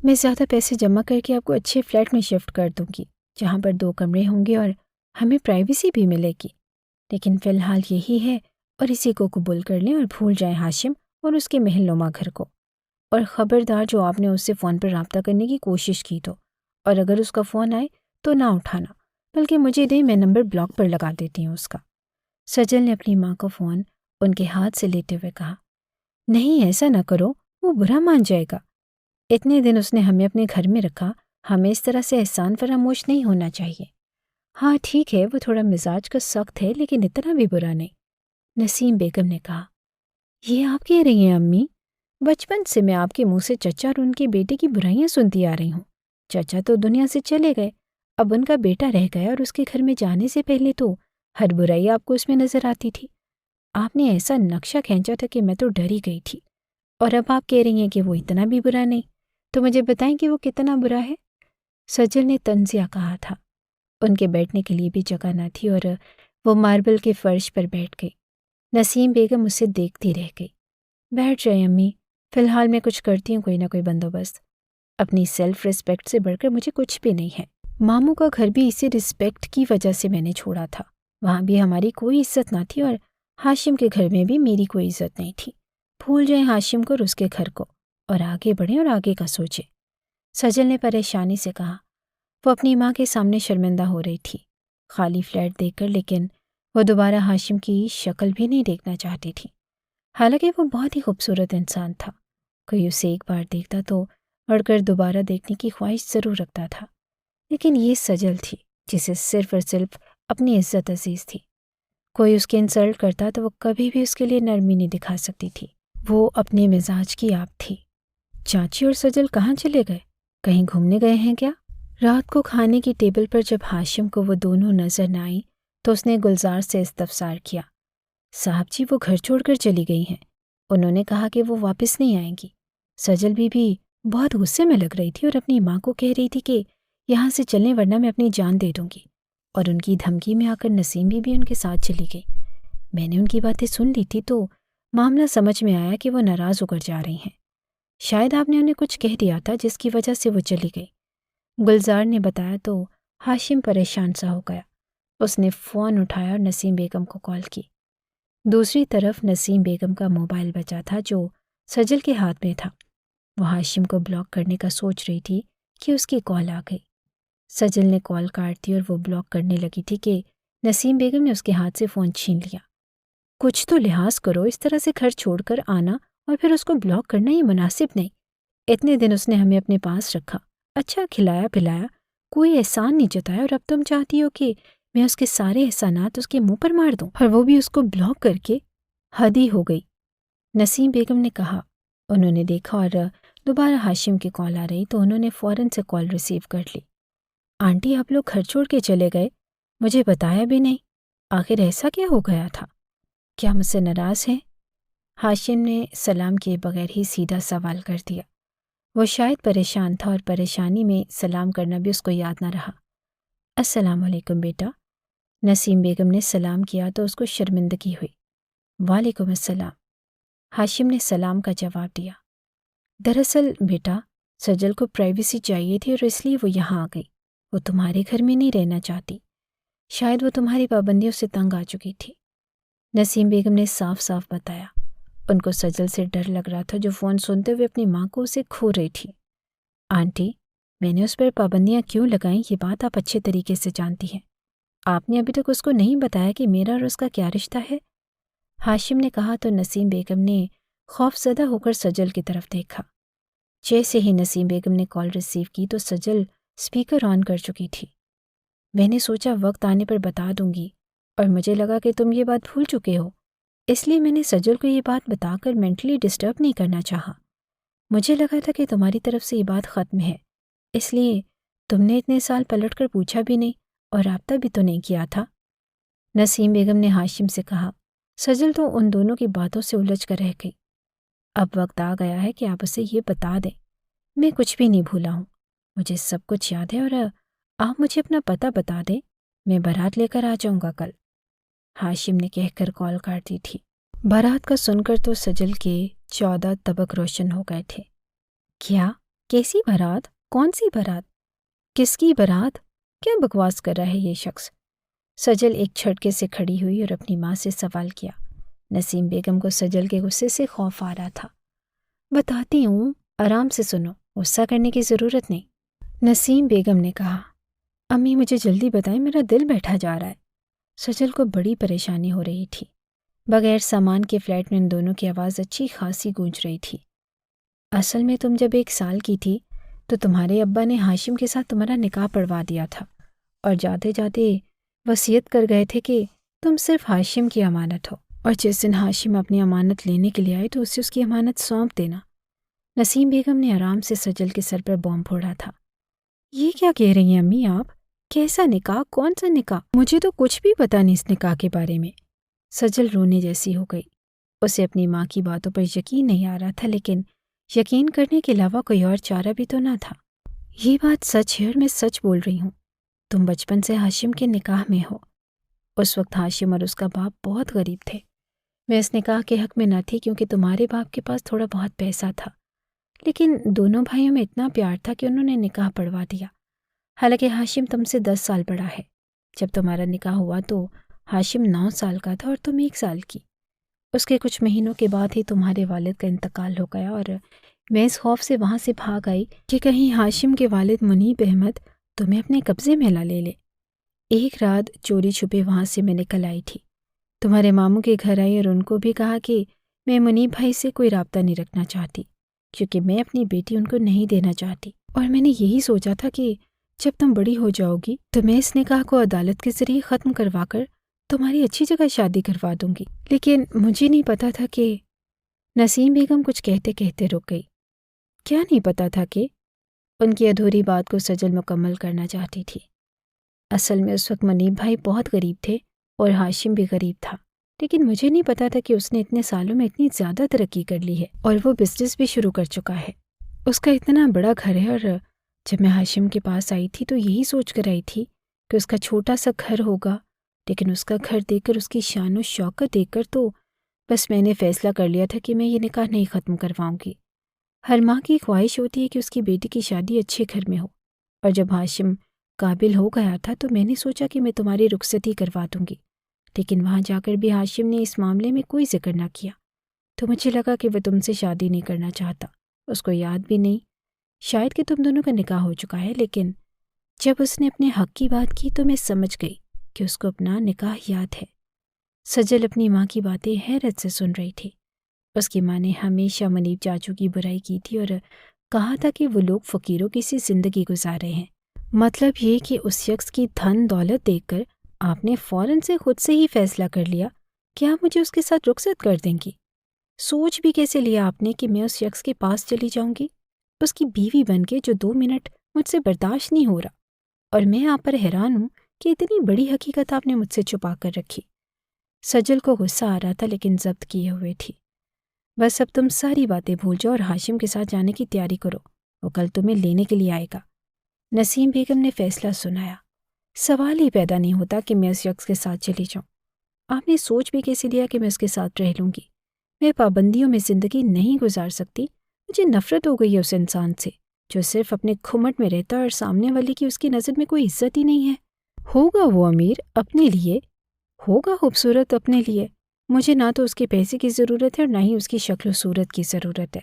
میں زیادہ پیسے جمع کر کے آپ کو اچھے فلیٹ میں شفٹ کر دوں گی جہاں پر 2 کمرے ہوں گے اور ہمیں پرائیویسی بھی ملے گی، لیکن فی الحال یہی ہے اور اسی کو قبول کر لیں اور بھول جائیں ہاشم اور اس کے محل نما گھر کو۔ اور خبردار جو آپ نے اس سے فون پر رابطہ کرنے کی کوشش کی تو، اور اگر اس کا فون آئے تو نہ اٹھانا، بلکہ مجھے دیں، میں نمبر بلاک پر لگا دیتی ہوں اس کا۔ سجل نے اپنی ماں کو فون ان کے ہاتھ سے لیتے ہوئے کہا۔ نہیں ایسا نہ کرو، وہ برا مان جائے گا، اتنے دن اس نے ہمیں اپنے گھر میں رکھا، ہمیں اس طرح سے احسان فراموش نہیں ہونا چاہیے۔ ہاں ٹھیک ہے وہ تھوڑا مزاج کا سخت ہے لیکن اتنا بھی برا نہیں، نسیم بیگم نے کہا۔ یہ آپ کہہ رہی ہیں امی؟ بچپن سے میں آپ کے منہ سے چچا اور ان کے بیٹے کی برائیاں سنتی آ رہی ہوں۔ چچا تو دنیا سے چلے گئے، اب ان کا بیٹا رہ گیا اور اس کے گھر میں جانے سے پہلے تو ہر برائی آپ کو اس میں نظر آتی تھی۔ آپ نے ایسا نقشہ کھینچا تھا کہ میں تو ڈر ہی گئی تھی، اور اب آپ کہہ رہی ہیں کہ وہ اتنا بھی برا نہیں، تو مجھے بتائیں کہ وہ کتنا برا ہے؟ سجل نے طنزیہ کہا تھا۔ ان کے بیٹھنے کے لیے بھی جگہ نہ تھی اور وہ ماربل کے فرش پر بیٹھ گئی۔ نسیم بیگم اسے دیکھتی رہ گئی۔ بیٹھ جائے امی، فی الحال میں کچھ کرتی ہوں کوئی نہ کوئی بندوبست۔ اپنی سیلف رسپیکٹ سے بڑھ کر مجھے کچھ بھی نہیں ہے۔ ماموں کا گھر بھی اسی رسپیکٹ کی وجہ سے میں نے چھوڑا تھا، وہاں بھی ہماری کوئی عزت نہ تھی، اور ہاشم کے گھر میں بھی میری کوئی عزت نہیں تھی۔ بھول جائیں ہاشم کو اور اس کے گھر کو، اور آگے بڑھیں اور آگے کا سوچیں۔ سجل نے پریشانی سے کہا۔ وہ اپنی ماں کے سامنے شرمندہ ہو رہی تھی، خالی فلیٹ دیکھ کر، لیکن وہ دوبارہ ہاشم کی شکل بھی نہیں دیکھنا چاہتی تھی۔ حالانکہ وہ بہت ہی خوبصورت انسان تھا، کوئی اسے ایک بار دیکھتا تو اڑ کر دوبارہ دیکھنے کی خواہش ضرور رکھتا تھا، لیکن یہ سجل تھی جسے صرف اور صرف اپنی عزت عزیز تھی۔ کوئی اس کے انسلٹ کرتا تو وہ کبھی بھی اس کے لیے نرمی نہیں دکھا سکتی تھی، وہ اپنے مزاج کی آپ تھی۔ چاچی اور سجل کہاں چلے گئے؟ کہیں گھومنے گئے ہیں کیا؟ رات کو کھانے کی ٹیبل پر جب ہاشم کو وہ دونوں نظر نہ آئی تو اس نے گلزار سے استفسار کیا۔ صاحب جی وہ گھر چھوڑ کر چلی گئی ہیں، انہوں نے کہا کہ وہ واپس نہیں آئیں گی۔ سجل بھی بہت غصے میں لگ رہی تھی اور اپنی ماں کو کہہ رہی تھی کہ یہاں سے چلیں ورنہ میں اپنی جان دے دوں گی، اور ان کی دھمکی میں آ کر نسیم بھی ان کے ساتھ چلی گئی۔ میں نے ان کی باتیں سن لی تھی تو معاملہ سمجھ میں آیا کہ وہ ناراض ہو کر جا رہی ہیں۔ شاید آپ نے انہیں کچھ کہہ دیا تھا جس کی وجہ سے وہ چلی گئی، گلزار نے بتایا تو ہاشم پریشان سا ہو گیا۔ اس نے فون اٹھایا اور نسیم بیگم کو کال کی۔ دوسری طرف نسیم بیگم کا موبائل بچا تھا جو سجل کے ہاتھ میں تھا۔ وہ ہاشم کو بلاک کرنے کا سوچ رہی تھی کہ اس کی کال آ گئی۔ سجل نے کال کاٹ دی اور وہ بلاک کرنے لگی تھی کہ نسیم بیگم نے اس کے ہاتھ سے فون چھین لیا۔ کچھ تو لحاظ کرو، اس طرح سے گھر چھوڑ کر آنا اور پھر اس کو بلاک کرنا یہ مناسب نہیں۔ اتنے دن اس نے ہمیں اپنے پاس رکھا، اچھا کھلایا پلایا، کوئی احسان نہیں جتایا، اور اب تم چاہتی ہو کہ میں اس کے سارے احسانات اس کے منہ پر مار دوں، اور وہ بھی اس کو بلاک کر کے؟ حد ہی ہو گئی، نسیم بیگم نے کہا۔ انہوں نے دیکھا اور دوبارہ ہاشم کی کال آ رہی تو انہوں نے فوراً سے کال ریسیو کر لی۔ آنٹی آپ لوگ گھر چھوڑ کے چلے گئے، مجھے بتایا بھی نہیں، آخر ایسا کیا ہو گیا تھا؟ کیا مجھ سے ناراض ہیں؟ ہاشم نے سلام کیے بغیر ہی سیدھا سوال کر دیا۔ وہ شاید پریشان تھا اور پریشانی میں سلام کرنا بھی اس کو یاد نہ رہا۔ السلام علیکم بیٹا۔ نسیم بیگم نے سلام کیا تو اس کو شرمندگی ہوئی۔ وعلیکم السلام۔ ہاشم نے سلام کا جواب دیا۔ دراصل بیٹا سجل کو پرائیویسی چاہیے تھی اور اس لیے وہ یہاں آ گئی، وہ تمہارے گھر میں نہیں رہنا چاہتی، شاید وہ تمہاری پابندیوں سے تنگ آ چکی تھی، نسیم بیگم نے صاف صاف بتایا۔ ان کو سجل سے ڈر لگ رہا تھا جو فون سنتے ہوئے اپنی ماں کو اسے کھو رہی تھی۔ آنٹی میں نے اس پر پابندیاں کیوں لگائیں یہ بات آپ اچھے طریقے سے جانتی ہیں، آپ نے ابھی تک اس کو نہیں بتایا کہ میرا اور اس کا کیا رشتہ ہے؟ ہاشم نے کہا تو نسیم بیگم نے خوف زدہ ہو کر سجل کی طرف دیکھا۔ جیسے ہی نسیم بیگم نے کال ریسیو کی تو سجل اسپیکر آن کر چکی تھی۔ میں نے سوچا وقت آنے پر بتا دوں گی، اور مجھے لگا کہ تم یہ بات بھول چکے ہو، اس لیے میں نے سجل کو یہ بات بتا کر مینٹلی ڈسٹرب نہیں کرنا چاہا۔ مجھے لگا تھا کہ تمہاری طرف سے یہ بات ختم ہے، اس لیے تم نے اتنے سال پلٹ کر پوچھا بھی نہیں اور رابطہ بھی تو نہیں کیا تھا۔ نسیم بیگم نے ہاشم سے کہا۔ سجل تو ان دونوں کی باتوں سے الجھ کر رہ گئی۔ اب وقت آ گیا ہے کہ آپ اسے یہ بتا دیں، میں کچھ بھی نہیں بھولا ہوں، مجھے سب کچھ یاد ہے، اور آپ مجھے اپنا پتہ بتا دیں، میں بارات لے کر آ جاؤں گا کل۔ ہاشم نے کہہ کر کال کاٹ دی تھی۔ بارات کا سن کر تو سجل کے 14 طبق روشن ہو گئے تھے۔ کیا؟ کیسی بارات؟ کون سی بارات؟ کس کی بارات؟ کیا بکواس کر رہا ہے یہ شخص؟ سجل ایک جھٹکے سے کھڑی ہوئی اور اپنی ماں سے سوال کیا۔ نسیم بیگم کو سجل کے غصے سے خوف آ رہا تھا۔ بتاتی ہوں، آرام سے سنو، غصہ کرنے کی ضرورت نہیں، نسیم بیگم نے کہا۔ امی مجھے جلدی بتائیں، میرا دل بیٹھا جا رہا ہے۔ سجل کو بڑی پریشانی ہو رہی تھی۔ بغیر سامان کے فلیٹ میں ان دونوں کی آواز اچھی خاصی گونج رہی تھی۔ اصل میں تم جب 1 سال کی تھی تو تمہارے ابا نے ہاشم کے ساتھ تمہارا نکاح پڑھوا دیا تھا، اور جاتے جاتے وصیت کر گئے تھے کہ تم صرف ہاشم کی امانت ہو، اور جس دن ہاشم اپنی امانت لینے کے لیے آئے تو اسے اس کی امانت سونپ دینا۔ نسیم بیگم نے آرام سے سجل کے سر پر بوم پھوڑا تھا۔ یہ کیا کہہ رہی ہیں امی آپ؟ کیسا نکاح؟ کون سا نکاح؟ مجھے تو کچھ بھی پتہ نہیں اس نکاح کے بارے میں۔ سجل رونے جیسی ہو گئی۔ اسے اپنی ماں کی باتوں پر یقین نہیں آ رہا تھا، لیکن یقین کرنے کے علاوہ کوئی اور چارہ بھی تو نہ تھا۔ یہ بات سچ ہے اور میں سچ بول رہی ہوں، تم بچپن سے ہاشم کے نکاح میں ہو۔ اس وقت ہاشم اور اس کا باپ بہت غریب تھے، میں اس نکاح کے حق میں نہ تھی کیونکہ تمہارے باپ کے پاس تھوڑا بہت پیسہ تھا، لیکن دونوں بھائیوں میں اتنا پیار تھا کہ انہوں نے نکاح پڑھوا دیا۔ حالانکہ ہاشم تم سے 10 سال بڑا ہے۔ جب تمہارا نکاح ہوا تو ہاشم 9 سال کا تھا اور تم 1 سال کی۔ اس کے کچھ مہینوں کے بعد ہی تمہارے والد کا انتقال ہو گیا اور میں اس خوف سے وہاں سے بھاگ آئی کہ کہیں ہاشم کے والد منیب احمد تمہیں اپنے قبضے میں نہ لے لے۔ ایک رات چوری چھپے وہاں سے میں نکل آئی تھی، تمہارے ماموں کے گھر آئی اور ان کو بھی کہا کہ میں منیب بھائی سے کوئی رابطہ نہیں رکھنا چاہتی کیونکہ میں اپنی بیٹی ان کو نہیں دینا چاہتی، اور میں نے یہی سوچا تھا کہ جب تم بڑی ہو جاؤ گی تو میں اس نکاح کو عدالت کے ذریعے ختم کروا کر تمہاری اچھی جگہ شادی کروا دوں گی۔ لیکن مجھے نہیں پتا تھا کہ… نسیم بیگم کچھ کہتے کہتے رک گئی۔ کیا نہیں پتا تھا کہ… ان کی ادھوری بات کو سجل مکمل کرنا چاہتی تھی۔ اصل میں اس وقت منیب بھائی بہت غریب تھے اور ہاشم بھی غریب تھا، لیکن مجھے نہیں پتا تھا کہ اس نے اتنے سالوں میں اتنی زیادہ ترقی کر لی ہے اور وہ بزنس بھی شروع کر چکا ہے۔ اس کا اتنا بڑا گھر ہے، اور جب میں ہاشم کے پاس آئی تھی تو یہی سوچ کر آئی تھی کہ اس کا چھوٹا سا گھر ہوگا، لیکن اس کا گھر دیکھ کر، اس کی شان و شوکت دیکھ کر تو بس میں نے فیصلہ کر لیا تھا کہ میں یہ نکاح نہیں ختم کرواؤں گی۔ ہر ماں کی خواہش ہوتی ہے کہ اس کی بیٹی کی شادی اچھے گھر میں ہو، اور جب ہاشم قابل ہو گیا تھا تو میں نے سوچا کہ میں تمہاری رخصتی کروا دوں گی، لیکن وہاں جا کر بھی ہاشم نے اس معاملے میں کوئی ذکر نہ کیا، تو مجھے لگا کہ وہ تم سے شادی نہیں کرنا چاہتا۔ اس کو یاد بھی نہیں شاید کہ تم دونوں کا نکاح ہو چکا ہے، لیکن جب اس نے اپنے حق کی بات کی تو میں سمجھ گئی کہ اس کو اپنا نکاح یاد ہے۔ سجل اپنی ماں کی باتیں حیرت سے سن رہی تھی۔ اس کی ماں نے ہمیشہ منیب چاچو کی برائی کی تھی اور کہا تھا کہ وہ لوگ فقیروں کی سی زندگی گزار رہے ہیں، مطلب یہ کہ اس شخص کی دھن دولت دیکھ کر آپ نے فوراً سے خود سے ہی فیصلہ کر لیا کہ آپ مجھے اس کے ساتھ رخصت کر دیں گی۔ سوچ بھی کیسے لیا آپ نے کہ میں اس شخص کے پاس چلی جاؤں گی، اس کی بیوی بن کے، جو 2 منٹ مجھ سے برداشت نہیں ہو رہا، اور میں آپ پر حیران ہوں کہ اتنی بڑی حقیقت آپ نے مجھ سے چھپا کر رکھی۔ سجل کو غصہ آ رہا تھا لیکن ضبط کیے ہوئے تھی۔ بس اب تم ساری باتیں بھول جاؤ اور ہاشم کے ساتھ جانے کی تیاری کرو، وہ کل تمہیں لینے کے لیے آئے گا۔ نسیم بیگم نے فیصلہ سنایا۔ سوال ہی پیدا نہیں ہوتا کہ میں اس شخص کے ساتھ چلی جاؤں۔ آپ نے سوچ بھی کیسے لیا کہ میں اس کے ساتھ رہ لوں گی؟ میں پابندیوں میں زندگی نہیں گزار سکتی۔ مجھے نفرت ہو گئی ہے اس انسان سے جو صرف اپنے گھمنڈ میں رہتا ہے اور سامنے والے کی اس کی نظر میں کوئی عزت ہی نہیں ہے۔ ہوگا وہ امیر اپنے لیے، ہوگا خوبصورت اپنے لیے، مجھے نہ تو اس کے پیسے کی ضرورت ہے اور نہ ہی اس کی شکل و صورت کی ضرورت ہے۔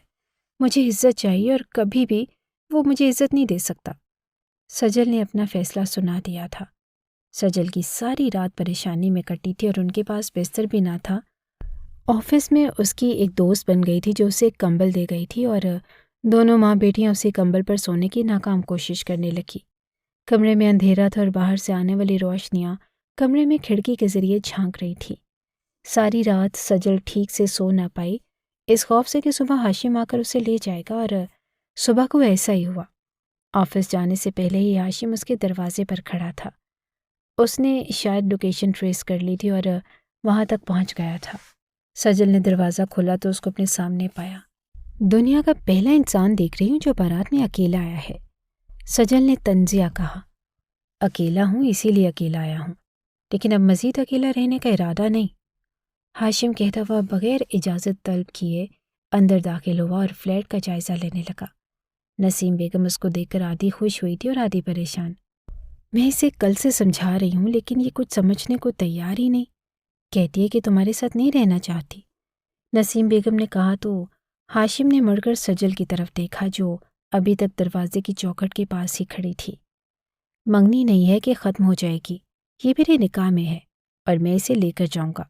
مجھے عزت چاہیے اور کبھی بھی وہ مجھے عزت نہیں دے سکتا۔ سجل نے اپنا فیصلہ سنا دیا تھا۔ سجل کی ساری رات پریشانی میں کٹی تھی اور ان کے پاس بستر بھی نہ تھا۔ آفس میں اس کی ایک دوست بن گئی تھی جو اسے ایک کمبل دے گئی تھی، اور دونوں ماں بیٹیاں اسی کمبل پر سونے کی ناکام کوشش کرنے لگی۔ کمرے میں اندھیرا تھا اور باہر سے آنے والی روشنیاں کمرے میں کھڑکی کے ذریعے جھانک رہی تھی۔ ساری رات سجل ٹھیک سے سو نہ پائی، اس خوف سے کہ صبح ہاشم آ کر اسے لے جائے گا، اور صبح کو ایسا ہی ہوا۔ آفس جانے سے پہلے ہی ہاشم اس کے دروازے پر کھڑا تھا۔ اس نے شاید لوکیشن ٹریس کر لی تھی اور وہاں تک پہنچ گیا تھا۔ سجل نے دروازہ کھولا تو اس کو اپنے سامنے پایا۔ دنیا کا پہلا انسان دیکھ رہی ہوں جو بارات میں اکیلا آیا ہے، سجل نے طنزیہ کہا۔ اکیلا ہوں اسی لیے اکیلا آیا ہوں، لیکن اب مزید اکیلا رہنے کا ارادہ نہیں، ہاشم کہتا ہوا بغیر اجازت طلب کیے اندر داخل ہوا اور فلیٹ کا جائزہ لینے لگا۔ نسیم بیگم اس کو دیکھ کر آدھی خوش ہوئی تھی اور آدھی پریشان۔ میں اسے کل سے سمجھا رہی ہوں لیکن یہ کچھ سمجھنے کو تیار ہی نہیں، کہتی ہے کہ تمہارے ساتھ نہیں رہنا چاہتی، نسیم بیگم نے کہا تو ہاشم نے مڑ کر سجل کی طرف دیکھا جو ابھی تک دروازے کی چوکھٹ کے پاس ہی کھڑی تھی۔ منگنی نہیں ہے کہ ختم ہو جائے گی، یہ میرے نکاح میں ہے اور میں اسے لے کر جاؤں گا،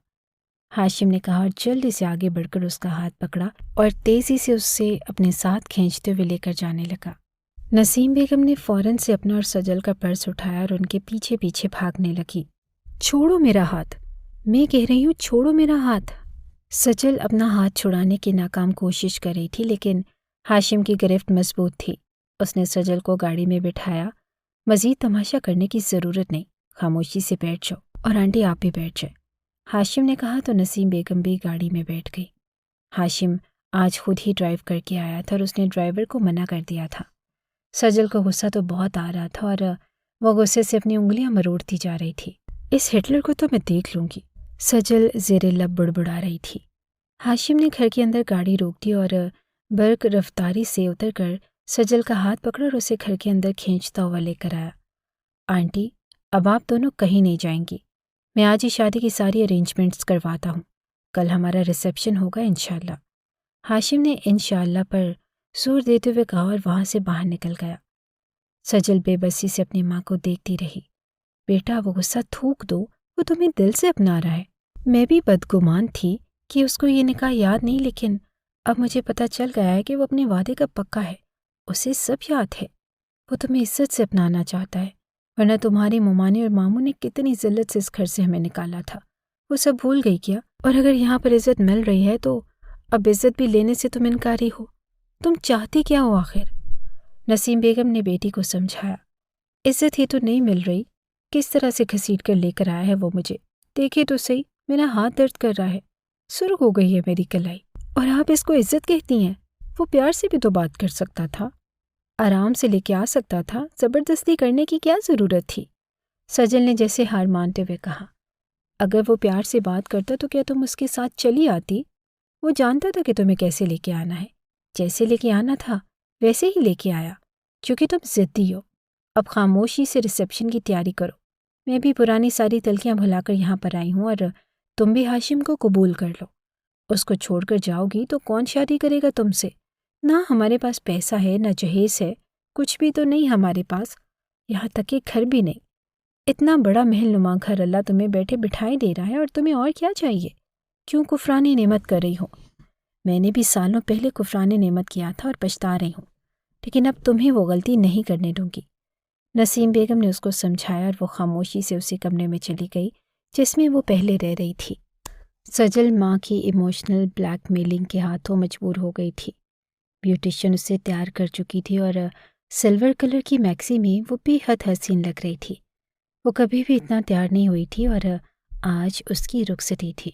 ہاشم نے کہا اور جلدی سے آگے بڑھ کر اس کا ہاتھ پکڑا اور تیزی سے اس سے اپنے ساتھ کھینچتے ہوئے لے کر جانے لگا۔ نسیم بیگم نے فوراً سے اپنا اور سجل کا پرس اٹھایا اور ان کے پیچھے پیچھے بھاگنے لگی۔ چھوڑو میرا ہاتھ، میں کہہ رہی ہوں چھوڑو میرا ہاتھ۔ سجل اپنا ہاتھ چھڑانے کی ناکام کوشش کر رہی تھی لیکن ہاشم کی گرفت مضبوط تھی۔ اس نے سجل کو گاڑی میں بٹھایا۔ مزید تماشا کرنے کی ضرورت نہیں، خاموشی سے بیٹھ جاؤ، اور آنٹی آپ بھی بیٹھ جائے، ہاشم نے کہا تو نسیم بیگم بھی گاڑی میں بیٹھ گئی۔ ہاشم آج خود ہی ڈرائیو کر کے آیا تھا اور اس نے ڈرائیور کو منع کر دیا تھا۔ سجل کو غصہ تو بہت آ رہا تھا اور وہ غصے سے اپنی انگلیاں مروڑتی جا رہی تھی۔ اس ہٹلر کو تو میں دیکھ لوں گی، سجل زیر لب بڑبڑا رہی تھی۔ ہاشم نے گھر کے اندر گاڑی روک دی اور برق رفتاری سے اتر کر سجل کا ہاتھ پکڑا اور اسے گھر کے اندر کھینچتا ہوا لے کر آیا۔ آنٹی، اب آپ دونوں کہیں نہیں جائیں گی، میں آج ہی شادی کی ساری ارینجمنٹس کرواتا ہوں، کل ہمارا ریسیپشن ہوگا انشاءاللہ۔ ہاشم نے انشاءاللہ پر زور دیتے ہوئے کہا اور وہاں سے باہر نکل گیا۔ سجل بے بسی سے اپنی ماں کو دیکھتی رہی۔ بیٹا، وہ غصہ تھوک دو، وہ تمہیں دل سے اپنا رہا ہے۔ میں بھی بدگمان تھی کہ اس کو یہ نکاح یاد نہیں، لیکن اب مجھے پتہ چل گیا ہے کہ وہ اپنے وعدے کا پکا ہے، اسے سب یاد ہے۔ وہ تمہیں عزت سے اپنانا چاہتا ہے، ورنہ تمہاری ممانی اور ماموں نے کتنی ذلت سے اس گھر سے ہمیں نکالا تھا، وہ سب بھول گئی کیا؟ اور اگر یہاں پر عزت مل رہی ہے تو اب عزت بھی لینے سے تم انکاری ہو؟ تم چاہتی کیا ہو آخر؟ نسیم بیگم نے بیٹی کو سمجھایا۔ عزت ہی تو نہیں مل رہی، کس طرح سے گھسیٹ کر لے کر آیا ہے وہ مجھے، دیکھے تو صحیح، میرا ہاتھ درد کر رہا ہے، سرخ ہو گئی ہے میری کلائی، اور آپ اس کو عزت کہتی ہیں؟ وہ پیار سے بھی تو بات کر سکتا تھا، آرام سے لے کے آ سکتا تھا، زبردستی کرنے کی کیا ضرورت تھی؟ سجل نے جیسے ہار مانتے ہوئے کہا۔ اگر وہ پیار سے بات کرتا تو کیا تم اس کے ساتھ چلی آتی؟ وہ جانتا تھا کہ تمہیں کیسے لے کے آنا ہے، جیسے لے کے آنا تھا ویسے ہی لے کے آیا، کیونکہ تم ضدی ہو۔ اب خاموشی سے ریسیپشن کی تیاری کرو، میں بھی پرانی ساری تلخیاں بھلا کر یہاں پر آئی ہوں، اور تم بھی ہاشم کو قبول کر لو۔ اس کو چھوڑ کر جاؤ گی تو کون شادی کرے گا تم سے؟ نہ ہمارے پاس پیسہ ہے، نہ جہیز ہے، کچھ بھی تو نہیں ہمارے پاس، یہاں تک کہ گھر بھی نہیں۔ اتنا بڑا محل نما گھر اللہ تمہیں بیٹھے بٹھائے دے رہا ہے، اور تمہیں اور کیا چاہیے؟ کیوں کفران نعمت کر رہی ہو؟ میں نے بھی سالوں پہلے کفران نعمت کیا تھا اور پچھتا رہی ہوں، لیکن اب تمہیں وہ غلطی نہیں کرنے دوں گی۔ نسیم بیگم نے اس کو سمجھایا اور وہ خاموشی سے اسی کمرے میں چلی گئی جس میں وہ پہلے رہ رہی تھی۔ سجل ماں کی ایموشنل بلیک میلنگ کے ہاتھوں مجبور ہو گئی تھی۔ بیوٹیشین اسے تیار کر چکی تھی اور سلور کلر کی میکسی میں وہ بے حد حسین لگ رہی تھی۔ وہ کبھی بھی اتنا تیار نہیں ہوئی تھی اور آج اس کی رخصتی تھی۔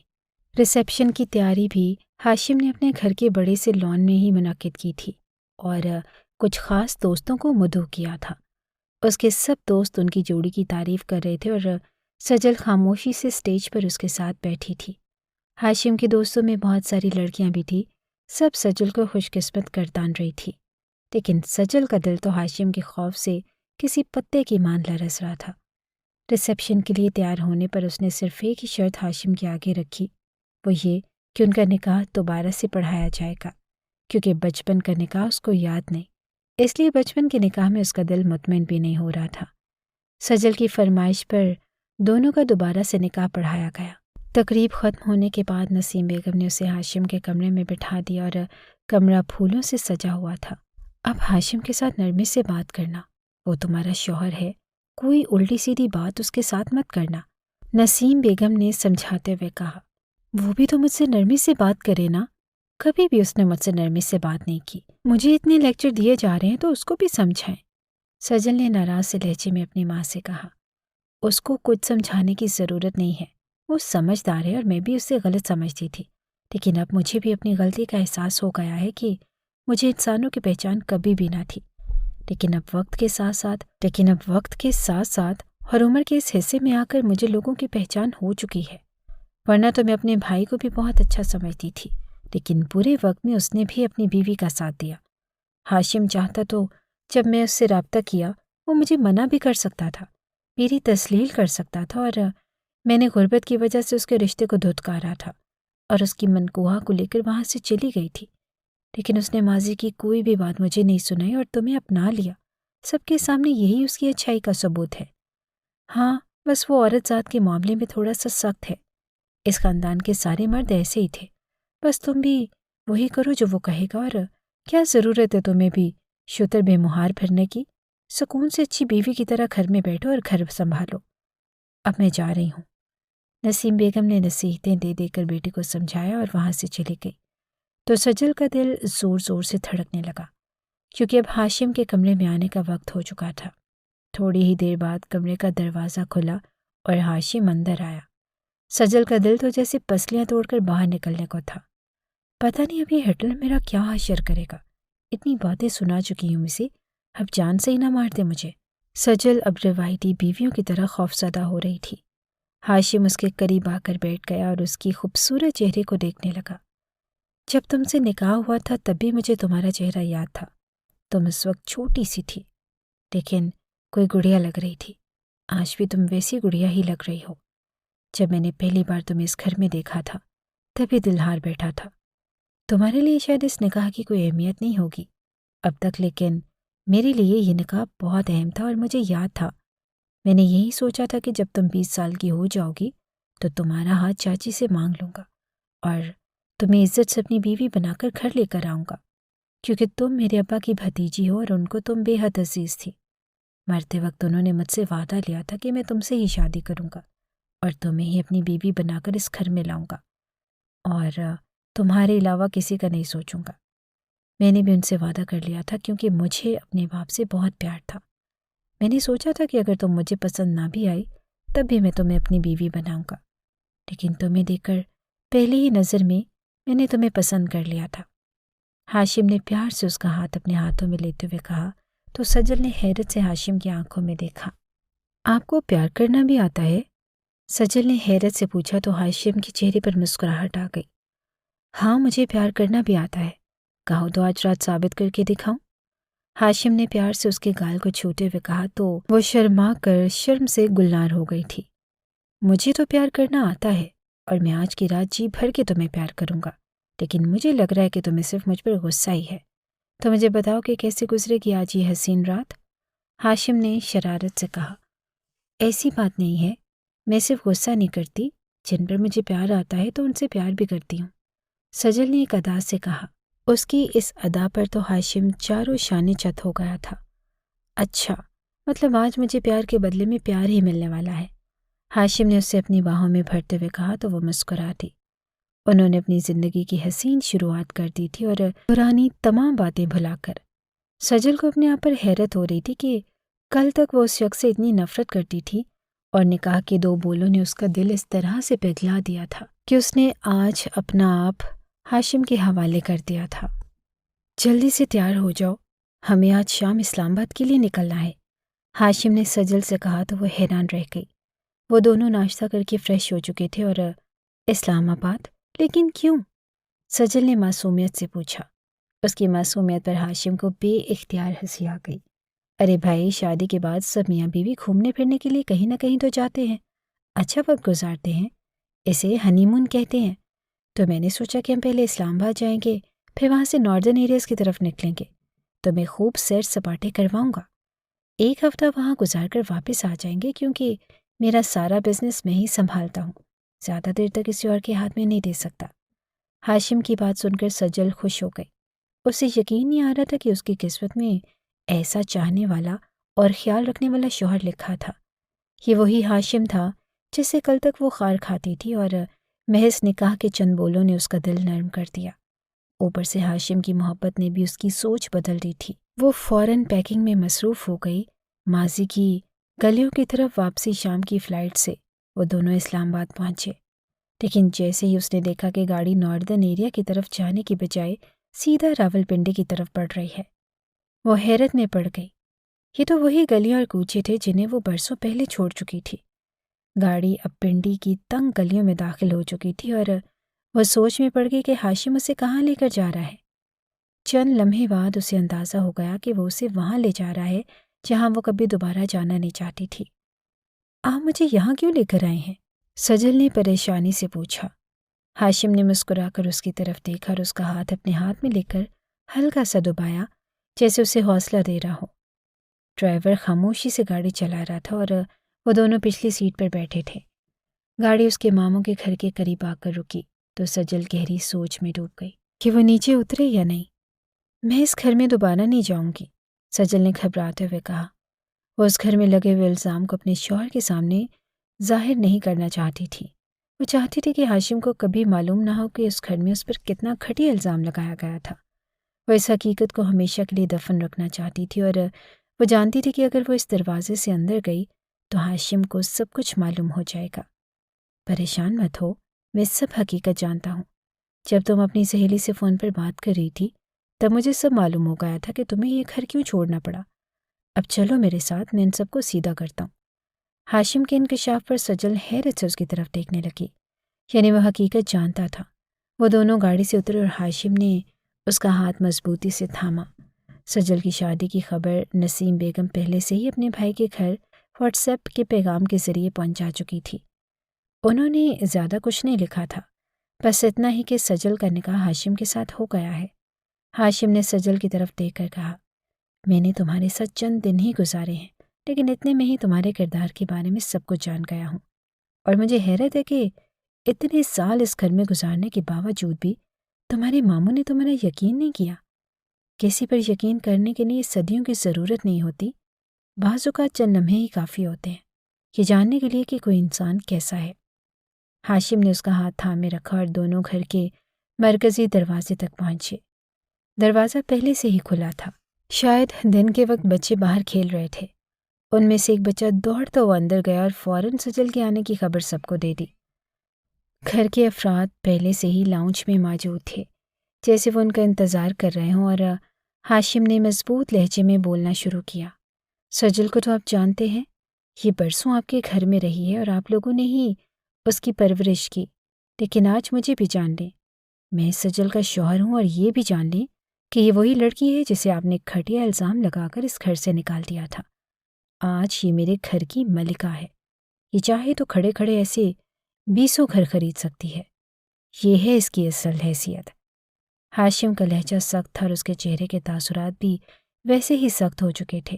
ریسیپشن کی تیاری بھی ہاشم نے اپنے گھر کے بڑے سے لان میں ہی منعقد کی تھی اور کچھ خاص دوستوں کو مدعو کیا تھا۔ اس کے سب دوست ان کی جوڑی کی تعریف کر رہے تھے اور سجل خاموشی سے اسٹیج پر اس کے ساتھ بیٹھی تھی۔ ہاشم کے دوستوں میں بہت ساری لڑکیاں بھی تھیں، سب سجل کو خوش قسمت گردان رہی تھی، لیکن سجل کا دل تو ہاشم کے خوف سے کسی پتے کی مان لرز رہا تھا۔ ریسیپشن کے لیے تیار ہونے پر اس نے صرف ایک ہی شرط ہاشم کے آگے رکھی، وہ یہ کہ ان کا نکاح دوبارہ سے پڑھایا جائے گا، کیونکہ بچپن کا نکاح اس کو یاد نہیں، اس لیے بچپن کے نکاح میں اس کا دل مطمئن بھی نہیں ہو رہا تھا۔ سجل کی فرمائش پر دونوں کا دوبارہ سے نکاح پڑھایا گیا۔ تقریب ختم ہونے کے بعد نسیم بیگم نے اسے ہاشم کے کمرے میں بٹھا دیا اور کمرہ پھولوں سے سجا ہوا تھا۔ اب ہاشم کے ساتھ نرمی سے بات کرنا، وہ تمہارا شوہر ہے، کوئی الٹی سیدھی بات اس کے ساتھ مت کرنا، نسیم بیگم نے سمجھاتے ہوئے کہا۔ وہ بھی تو مجھ سے نرمی سے بات کرے نا، کبھی بھی اس نے مجھ سے نرمی سے بات نہیں کی، مجھے اتنے لیکچر دیے جا رہے ہیں تو اس کو بھی سمجھائیں۔ سجل نے ناراض سے لہجے میں اپنی ماں سے کہا۔ اس کو کچھ سمجھانے کی ضرورت نہیں ہے، وہ سمجھدار ہے اور میں بھی اسے غلط سمجھتی تھی، لیکن اب مجھے بھی اپنی غلطی کا احساس ہو گیا ہے کہ مجھے انسانوں کی پہچان کبھی بھی نہ تھی، لیکن اب وقت کے ساتھ ساتھ ہر عمر کے اس حصے میں آ کر مجھے لوگوں کی پہچان ہو چکی ہے، ورنہ تو میں اپنے بھائی کو بھی بہت اچھا سمجھتی تھی، لیکن برے وقت میں اس نے بھی اپنی بیوی کا ساتھ دیا۔ ہاشم چاہتا تو جب میں اس سے رابطہ کیا وہ مجھے منع بھی کر سکتا تھا، میری تسلیل کر سکتا تھا، اور میں نے غربت کی وجہ سے اس کے رشتے کو دھتکارا تھا اور اس کی منقوہ کو لے کر وہاں سے چلی گئی تھی، لیکن اس نے ماضی کی کوئی بھی بات مجھے نہیں سنائی اور تمہیں اپنا لیا۔ سب کے سامنے یہی اس کی اچھائی کا ثبوت ہے۔ ہاں، بس وہ عورت ذات کے معاملے میں تھوڑا سا سخت ہے، اس خاندان کے سارے مرد ایسے ہی تھے، بس تم بھی وہی کرو جو وہ کہے گا، اور کیا ضرورت ہے تمہیں بھی شتر بے مہار پھرنے کی؟ سکون سے اچھی بیوی کی طرح گھر میں بیٹھو اور گھر سنبھالو۔ اب میں جا رہی ہوں، نسیم بیگم نے نصیحتیں دے دے کر بیٹی کو سمجھایا اور وہاں سے چلی گئی۔ تو سجل کا دل زور زور سے دھڑکنے لگا، کیونکہ اب ہاشم کے کمرے میں آنے کا وقت ہو چکا تھا۔ تھوڑی ہی دیر بعد کمرے کا دروازہ کھلا اور ہاشم اندر آیا۔ سجل کا دل تو جیسے پسلیاں توڑ کر باہر نکلنے کو تھا۔ پتہ نہیں اب یہ ہٹلر میرا کیا حشر کرے گا، اتنی باتیں سنا چکی ہوں اسے، اب جان سے ہی نہ مار دے مجھے۔ سجل اب روایتی بیویوں کی طرح خوفزدہ ہو رہی تھی۔ ہاشم اس کے قریب آ کر بیٹھ گیا اور اس کی خوبصورت چہرے کو دیکھنے لگا۔ جب تم سے نکاح ہوا تھا تب بھی مجھے تمہارا چہرہ یاد تھا۔ تم اس وقت چھوٹی سی تھی، لیکن کوئی گڑیا لگ رہی تھی۔ آج بھی تم ویسی گڑیا ہی لگ رہی ہو۔ جب میں نے پہلی بار تمہیں اس گھر میں دیکھا تھا تبھی دل ہار بیٹھا تھا۔ تمہارے لیے شاید اس نکاح کی کوئی اہمیت نہیں ہوگی اب تک، لیکن میرے لیے یہ نکاح بہت اہم تھا اور مجھے یاد تھا۔ میں نے یہی سوچا تھا کہ جب تم 20 سال کی ہو جاؤ گی تو تمہارا ہاتھ چاچی سے مانگ لوں گا اور تمہیں عزت سے اپنی بیوی بنا کر گھر لے کر آؤں گا، کیونکہ تم میرے ابا کی بھتیجی ہو اور ان کو تم بے حد عزیز تھی۔ مرتے وقت انہوں نے مجھ سے وعدہ لیا تھا کہ میں تم سے ہی شادی کروں گا اور تمہیں ہی اپنی بیوی بنا کر اس گھر میں لاؤں گا اور تمہارے علاوہ کسی کا نہیں سوچوں گا۔ میں نے بھی ان سے وعدہ کر لیا تھا کیونکہ مجھے اپنے باپ سے بہت پیار تھا۔ میں نے سوچا تھا کہ اگر تم مجھے پسند نہ بھی آئی تب بھی میں تمہیں اپنی بیوی بناؤں گا، لیکن تمہیں دیکھ کر پہلی ہی نظر میں نے تمہیں پسند کر لیا تھا۔ ہاشم نے پیار سے اس کا ہاتھ اپنے ہاتھوں میں لیتے ہوئے کہا تو سجل نے حیرت سے ہاشم کی آنکھوں میں دیکھا۔ آپ کو پیار کرنا بھی آتا ہے؟ سجل نے حیرت سے پوچھا تو ہاشم کے چہرے پر مسکراہٹ آ گئی۔ ہاں، مجھے پیار کرنا بھی آتا ہے، کہو تو آج رات ثابت کر کے دکھاؤں؟ ہاشم نے پیار سے اس کے گال کو چھوتے ہوئے کہا تو وہ شرما کر شرم سے گلنار ہو گئی تھی۔ مجھے تو پیار کرنا آتا ہے اور میں آج کی رات جی بھر کے تمہیں پیار کروں گا، لیکن مجھے لگ رہا ہے کہ تمہیں صرف مجھ پر غصہ ہی ہے۔ تو مجھے بتاؤ کہ کیسے گزرے گی آج یہ حسین رات؟ ہاشم نے شرارت سے کہا۔ ایسی بات نہیں ہے، میں صرف غصہ نہیں کرتی، جن پر مجھے پیار آتا ہے تو ان سے پیار بھی کرتی ہوں، سجل نے ایک ادا سے کہا۔ اس کی اس ادا پر تو ہاشم چاروں شانے چت ہو گیا تھا۔ اچھا، مطلب آج مجھے پیار کے بدلے میں پیار ہی ملنے والا ہے، ہاشم نے اسے اپنی باہوں میں بھرتے ہوئے کہا تو وہ مسکرا دی۔ انہوں نے اپنی زندگی کی حسین شروعات کر دی تھی اور پرانی تمام باتیں بھلا کر۔ سجل کو اپنے آپ پر حیرت ہو رہی تھی کہ کل تک وہ اس شخص سے اتنی نفرت کرتی تھی اور نکاح کے 2 بولوں نے اس کا دل اس طرح سے پگھلا دیا تھا کہ اس نے آج اپنا آپ ہاشم کے حوالے کر دیا تھا۔ جلدی سے تیار ہو جاؤ، ہمیں آج شام اسلام آباد کے لیے نکلنا ہے، ہاشم نے سجل سے کہا تو وہ حیران رہ گئی۔ وہ دونوں ناشتہ کر کے فریش ہو چکے تھے اور اسلام آباد؟ لیکن کیوں؟ سجل نے معصومیت سے پوچھا۔ اس کی معصومیت پر ہاشم کو بے اختیار ہنسی آ گئی۔ ارے بھائی، شادی کے بعد سب میاں بیوی گھومنے پھرنے کے لیے کہیں نہ کہیں تو جاتے ہیں، اچھا وقت گزارتے ہیں، اسے ہنی مون کہتے ہیں۔ تو میں نے سوچا کہ ہم پہلے اسلام آباد جائیں گے، پھر وہاں سے ناردرن ایریاز کی طرف نکلیں گے، تو میں خوب سیر سپاٹے کرواؤں گا۔ 1 ہفتہ وہاں گزار کر واپس آ جائیں گے کیونکہ میرا سارا بزنس میں ہی سنبھالتا ہوں، زیادہ دیر تک کسی اور کے ہاتھ میں نہیں دے سکتا۔ ہاشم کی بات سن کر سجل خوش ہو گئی۔ اسے یقین نہیں آ رہا تھا کہ اس کی قسمت میں ایسا چاہنے والا اور خیال رکھنے والا شوہر لکھا تھا۔ یہ وہی ہاشم تھا جس سے کل تک وہ خار کھاتی تھی اور محض نکاح کے چند بولوں نے اس کا دل نرم کر دیا۔ اوپر سے ہاشم کی محبت نے بھی اس کی سوچ بدل دی تھی۔ وہ فوراً پیکنگ میں مصروف ہو گئی۔ ماضی کی گلیوں کی طرف واپسی شام کی فلائٹ سے وہ دونوں اسلام آباد پہنچے، لیکن جیسے ہی اس نے دیکھا کہ گاڑی ناردرن ایریا کی طرف جانے کی بجائے سیدھا راولپنڈی کی طرف بڑھ رہی ہے، وہ حیرت میں پڑ گئی۔ یہ تو وہی گلیاں اور کوچے تھے جنہیں وہ برسوں پہلے چھوڑ چکی تھی۔ گاڑی اب پنڈی کی تنگ گلیوں میں داخل ہو چکی تھی اور وہ سوچ میں پڑ گئی کہ ہاشم اسے کہاں لے کر جا رہا ہے۔ چند لمحے بعد اسے اندازہ ہو گیا کہ وہ اسے وہاں لے جا رہا ہے جہاں وہ کبھی دوبارہ جانا نہیں چاہتی تھی۔ آپ مجھے یہاں کیوں لے کر آئے ہیں؟ سجل نے پریشانی سے پوچھا۔ ہاشم نے مسکرا کر اس کی طرف دیکھا اور اس کا ہاتھ اپنے ہاتھ میں لے کر ہلکا سا دبایا جیسے اسے حوصلہ دے رہا ہو۔ ڈرائیور خاموشی سے گاڑی چلا رہا تھا اور وہ دونوں پچھلی سیٹ پر بیٹھے تھے۔ گاڑی اس کے ماموں کے گھر کے قریب آ کر رکی تو سجل گہری سوچ میں ڈوب گئی کہ وہ نیچے اترے یا نہیں۔ میں اس گھر میں دوبارہ نہیں جاؤں گی، سجل نے گھبراتے ہوئے کہا۔ وہ اس گھر میں لگے ہوئے الزام کو اپنے شوہر کے سامنے ظاہر نہیں کرنا چاہتی تھی۔ وہ چاہتی تھی کہ ہاشم کو کبھی معلوم نہ ہو کہ اس گھر میں اس پر کتنا گھٹیا الزام لگایا گیا تھا۔ وہ اس حقیقت کو ہمیشہ کے لیے دفن رکھنا چاہتی تھی اور وہ جانتی تھی کہ اگر وہ اس دروازے سے اندر گئی تو ہاشم کو سب کچھ معلوم ہو جائے گا۔ پریشان مت ہو، میں سب حقیقت جانتا ہوں۔ جب تم اپنی سہیلی سے فون پر بات کر رہی تھی تب مجھے سب معلوم ہو گیا تھا کہ تمہیں یہ گھر کیوں چھوڑنا پڑا۔ اب چلو میرے ساتھ، میں ان سب کو سیدھا کرتا ہوں۔ ہاشم کے انکشاف پر سجل حیرت سے اس کی طرف دیکھنے لگی، یعنی وہ حقیقت جانتا تھا۔ وہ دونوں گاڑی سے اترے اور ہاشم نے اس کا ہاتھ مضبوطی سے تھاما۔ سجل کی شادی کی خبر نسیم بیگم پہلے سے ہی اپنے بھائی کے گھر واٹس ایپ کے پیغام کے ذریعے پہنچا چکی تھی۔ انہوں نے زیادہ کچھ نہیں لکھا تھا، بس اتنا ہی کہ سجل کا نکاح ہاشم کے ساتھ ہو گیا ہے۔ ہاشم نے سجل کی طرف دیکھ کر کہا، میں نے تمہارے ساتھ چند دن ہی گزارے ہیں، لیکن اتنے میں ہی تمہارے کردار کے بارے میں سب کچھ جان گیا ہوں، اور مجھے حیرت ہے کہ اتنے سال اس گھر میں گزارنے کے باوجود بھی تمہارے ماموں نے تمہارا یقین نہیں کیا۔ کسی پر یقین کرنے کے لیے صدیوں کی ضرورت نہیں ہوتی، بعض اوقات چند لمحے ہی کافی ہوتے ہیں یہ جاننے کے لیے کہ کوئی انسان کیسا ہے۔ ہاشم نے اس کا ہاتھ تھامے رکھا اور دونوں گھر کے مرکزی دروازے تک پہنچے۔ دروازہ پہلے سے ہی کھلا تھا، شاید دن کے وقت بچے باہر کھیل رہے تھے۔ ان میں سے ایک بچہ دوڑتا ہوا اندر گیا اور فوراً سجل کے آنے کی خبر سب کو دے دی۔ گھر کے افراد پہلے سے ہی لاؤنج میں موجود تھے، جیسے وہ ان کا انتظار کر رہے ہوں، اور ہاشم نے مضبوط لہجے میں بولنا شروع کیا۔ سجل کو تو آپ جانتے ہیں، یہ برسوں آپ کے گھر میں رہی ہے اور آپ لوگوں نے ہی اس کی پرورش کی، لیکن آج مجھے بھی جان لیں، میں سجل کا شوہر ہوں، اور یہ بھی جان لیں کہ یہ وہی لڑکی ہے جسے آپ نے گھٹیا الزام لگا کر اس گھر سے نکال دیا تھا۔ آج یہ میرے گھر کی ملکہ ہے، یہ چاہے تو کھڑے کھڑے ایسے 20 گھر خرید سکتی ہے، یہ ہے اس کی اصل حیثیت۔ ہاشم کا لہجہ سخت تھا اور اس کے چہرے کے تاثرات بھی ویسے ہی سخت ہو چکے تھے۔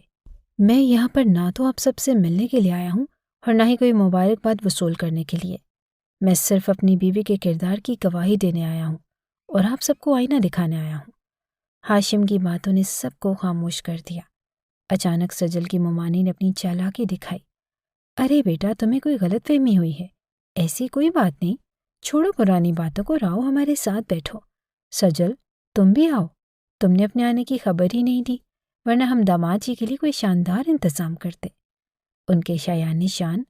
میں یہاں پر نہ تو آپ سب سے ملنے کے لیے آیا ہوں اور نہ ہی کوئی مبارکباد وصول کرنے کے لیے، میں صرف اپنی بیوی کے کردار کی گواہی دینے آیا ہوں اور آپ سب کو آئینہ دکھانے آیا ہوں۔ ہاشم کی باتوں نے سب کو خاموش کر دیا۔ اچانک سجل کی ممانی نے اپنی چالاکی دکھائی۔ ارے بیٹا، تمہیں کوئی غلط فہمی ہوئی ہے، ایسی کوئی بات نہیں، چھوڑو پرانی باتوں کو، آؤ ہمارے ساتھ بیٹھو۔ سجل، تم بھی آؤ، تم نے اپنے آنے کی خبر ہی نہیں دی، ورنہ ہم داماد جی کے لیے کوئی شاندار انتظام کرتے۔ ان کے شایان شان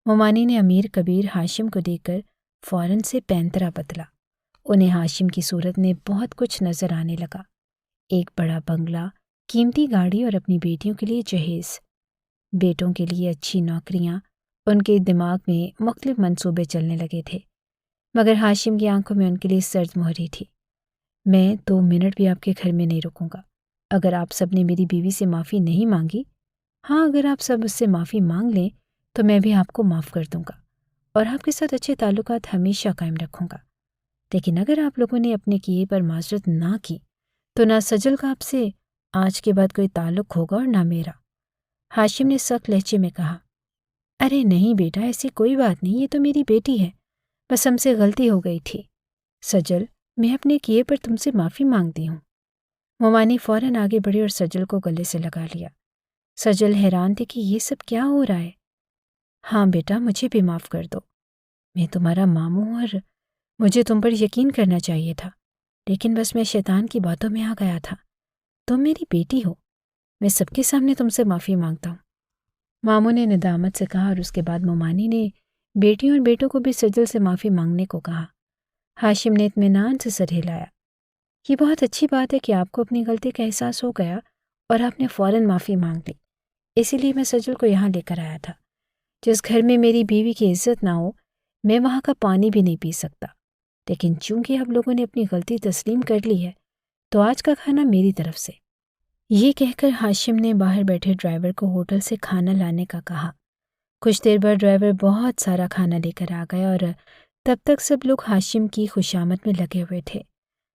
ممانی نے امیر کبیر ہاشم کو دیکھ کر فوراً سے پینترا بدلا۔ انہیں ہاشم کی صورت میں بہت کچھ نظر آنے لگا، ایک بڑا بنگلہ، قیمتی گاڑی اور اپنی بیٹیوں کے لیے جہیز، بیٹوں کے لیے اچھی نوکریاں۔ ان کے دماغ میں مختلف منصوبے چلنے لگے تھے، مگر ہاشم کی آنکھوں میں ان کے لیے سرد مہری تھی۔ میں 2 منٹ بھی آپ کے گھر میں نہیں رکوں گا، اگر آپ سب نے میری بیوی سے معافی نہیں مانگی۔ ہاں، اگر آپ سب اس سے معافی مانگ لیں تو میں بھی آپ کو معاف کر دوں گا اور آپ کے ساتھ اچھے تعلقات ہمیشہ قائم رکھوں گا، لیکن اگر آپ لوگوں نے اپنے کیے پر معذرت نہ کی تو نہ سجل کا آپ سے آج کے بعد کوئی تعلق ہوگا اور نہ میرا۔ ہاشم نے سخت لہجے میں کہا، ارے نہیں بیٹا، ایسی کوئی بات نہیں، یہ تو میری بیٹی ہے، بس ہم سے غلطی ہو گئی تھی۔ سجل، میں اپنے کیے پر تم سے معافی مانگتی ہوں۔ ممانی فوراً آگے بڑھی اور سجل کو گلے سے لگا لیا۔ سجل حیران تھی کہ یہ سب کیا ہو رہا ہے۔ ہاں بیٹا، مجھے بھی معاف کر دو، میں تمہارا ماموں ہوں اور مجھے تم پر یقین کرنا چاہیے تھا، لیکن بس میں شیطان کی باتوں میں آ گیا تھا۔ تم میری بیٹی ہو، میں سب کے سامنے تم سے معافی مانگتا ہوں، ماموں نے ندامت سے کہا، اور اس کے بعد ممانی نے بیٹیوں اور بیٹوں کو بھی سجل سے معافی مانگنے کو کہا۔ ہاشم نے اطمینان سے سر ہلایا۔ یہ بہت اچھی بات ہے کہ آپ کو اپنی غلطی کا احساس ہو گیا اور آپ نے فوراً معافی مانگ لی، اسی لیے میں سجل کو یہاں لے کر آیا تھا۔ جس گھر میں میری بیوی کی عزت نہ ہو، میں وہاں کا پانی بھی نہیں پی سکتا، لیکن چونکہ آپ لوگوں نے اپنی غلطی تسلیم کر لی ہے تو آج کا کھانا میری طرف سے۔ یہ کہہ کر ہاشم نے باہر بیٹھے ڈرائیور کو ہوٹل سے کھانا لانے کا کہا۔ کچھ دیر بعد ڈرائیور بہت سارا کھانا لے کر آ گیا اور تب تک سب لوگ ہاشم کی خوشامد میں لگے ہوئے تھے۔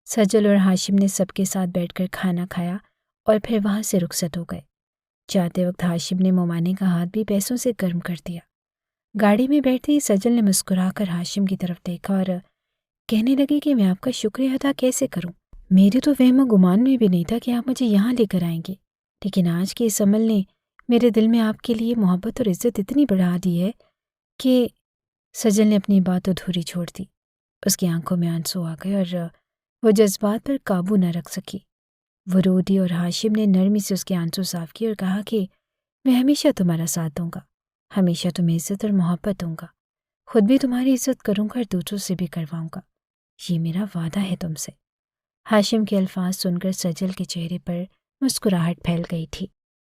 سجل اور ہاشم نے سب کے ساتھ بیٹھ کر کھانا کھایا اور پھر وہاں سے رخصت ہو گئے۔ جاتے وقت ہاشم نے ممانی کا ہاتھ بھی پیسوں سے گرم کر دیا۔ گاڑی میں بیٹھتے ہی سجل نے مسکرا کر ہاشم کی طرف دیکھا اور کہنے لگی کہ میں آپ کا شکریہ ادا کیسے کروں، میرے تو وہم و گمان میں بھی نہیں تھا کہ آپ مجھے یہاں لے کر آئیں گے، لیکن آج کے اس عمل نے میرے دل میں آپ کے لیے محبت اور عزت اتنی بڑھا دی ہے کہ… سجل نے اپنی بات ادھوری چھوڑ دی۔ اس کی آنکھوں میں آنسو آ گئے اور وہ جذبات پر قابو نہ رکھ سکی۔ وہ رو دی اور ہاشم نے نرمی سے اس کے آنسو صاف کیے اور کہا کہ میں ہمیشہ تمہارا ساتھ دوں گا، ہمیشہ تمہیں عزت اور محبت دوں گا، خود بھی تمہاری عزت کروں گا اور دوسروں سے بھی کرواؤں گا، یہ میرا وعدہ ہے تم سے۔ ہاشم کے الفاظ سن کر سجل کے چہرے پر مسکراہٹ پھیل گئی تھی۔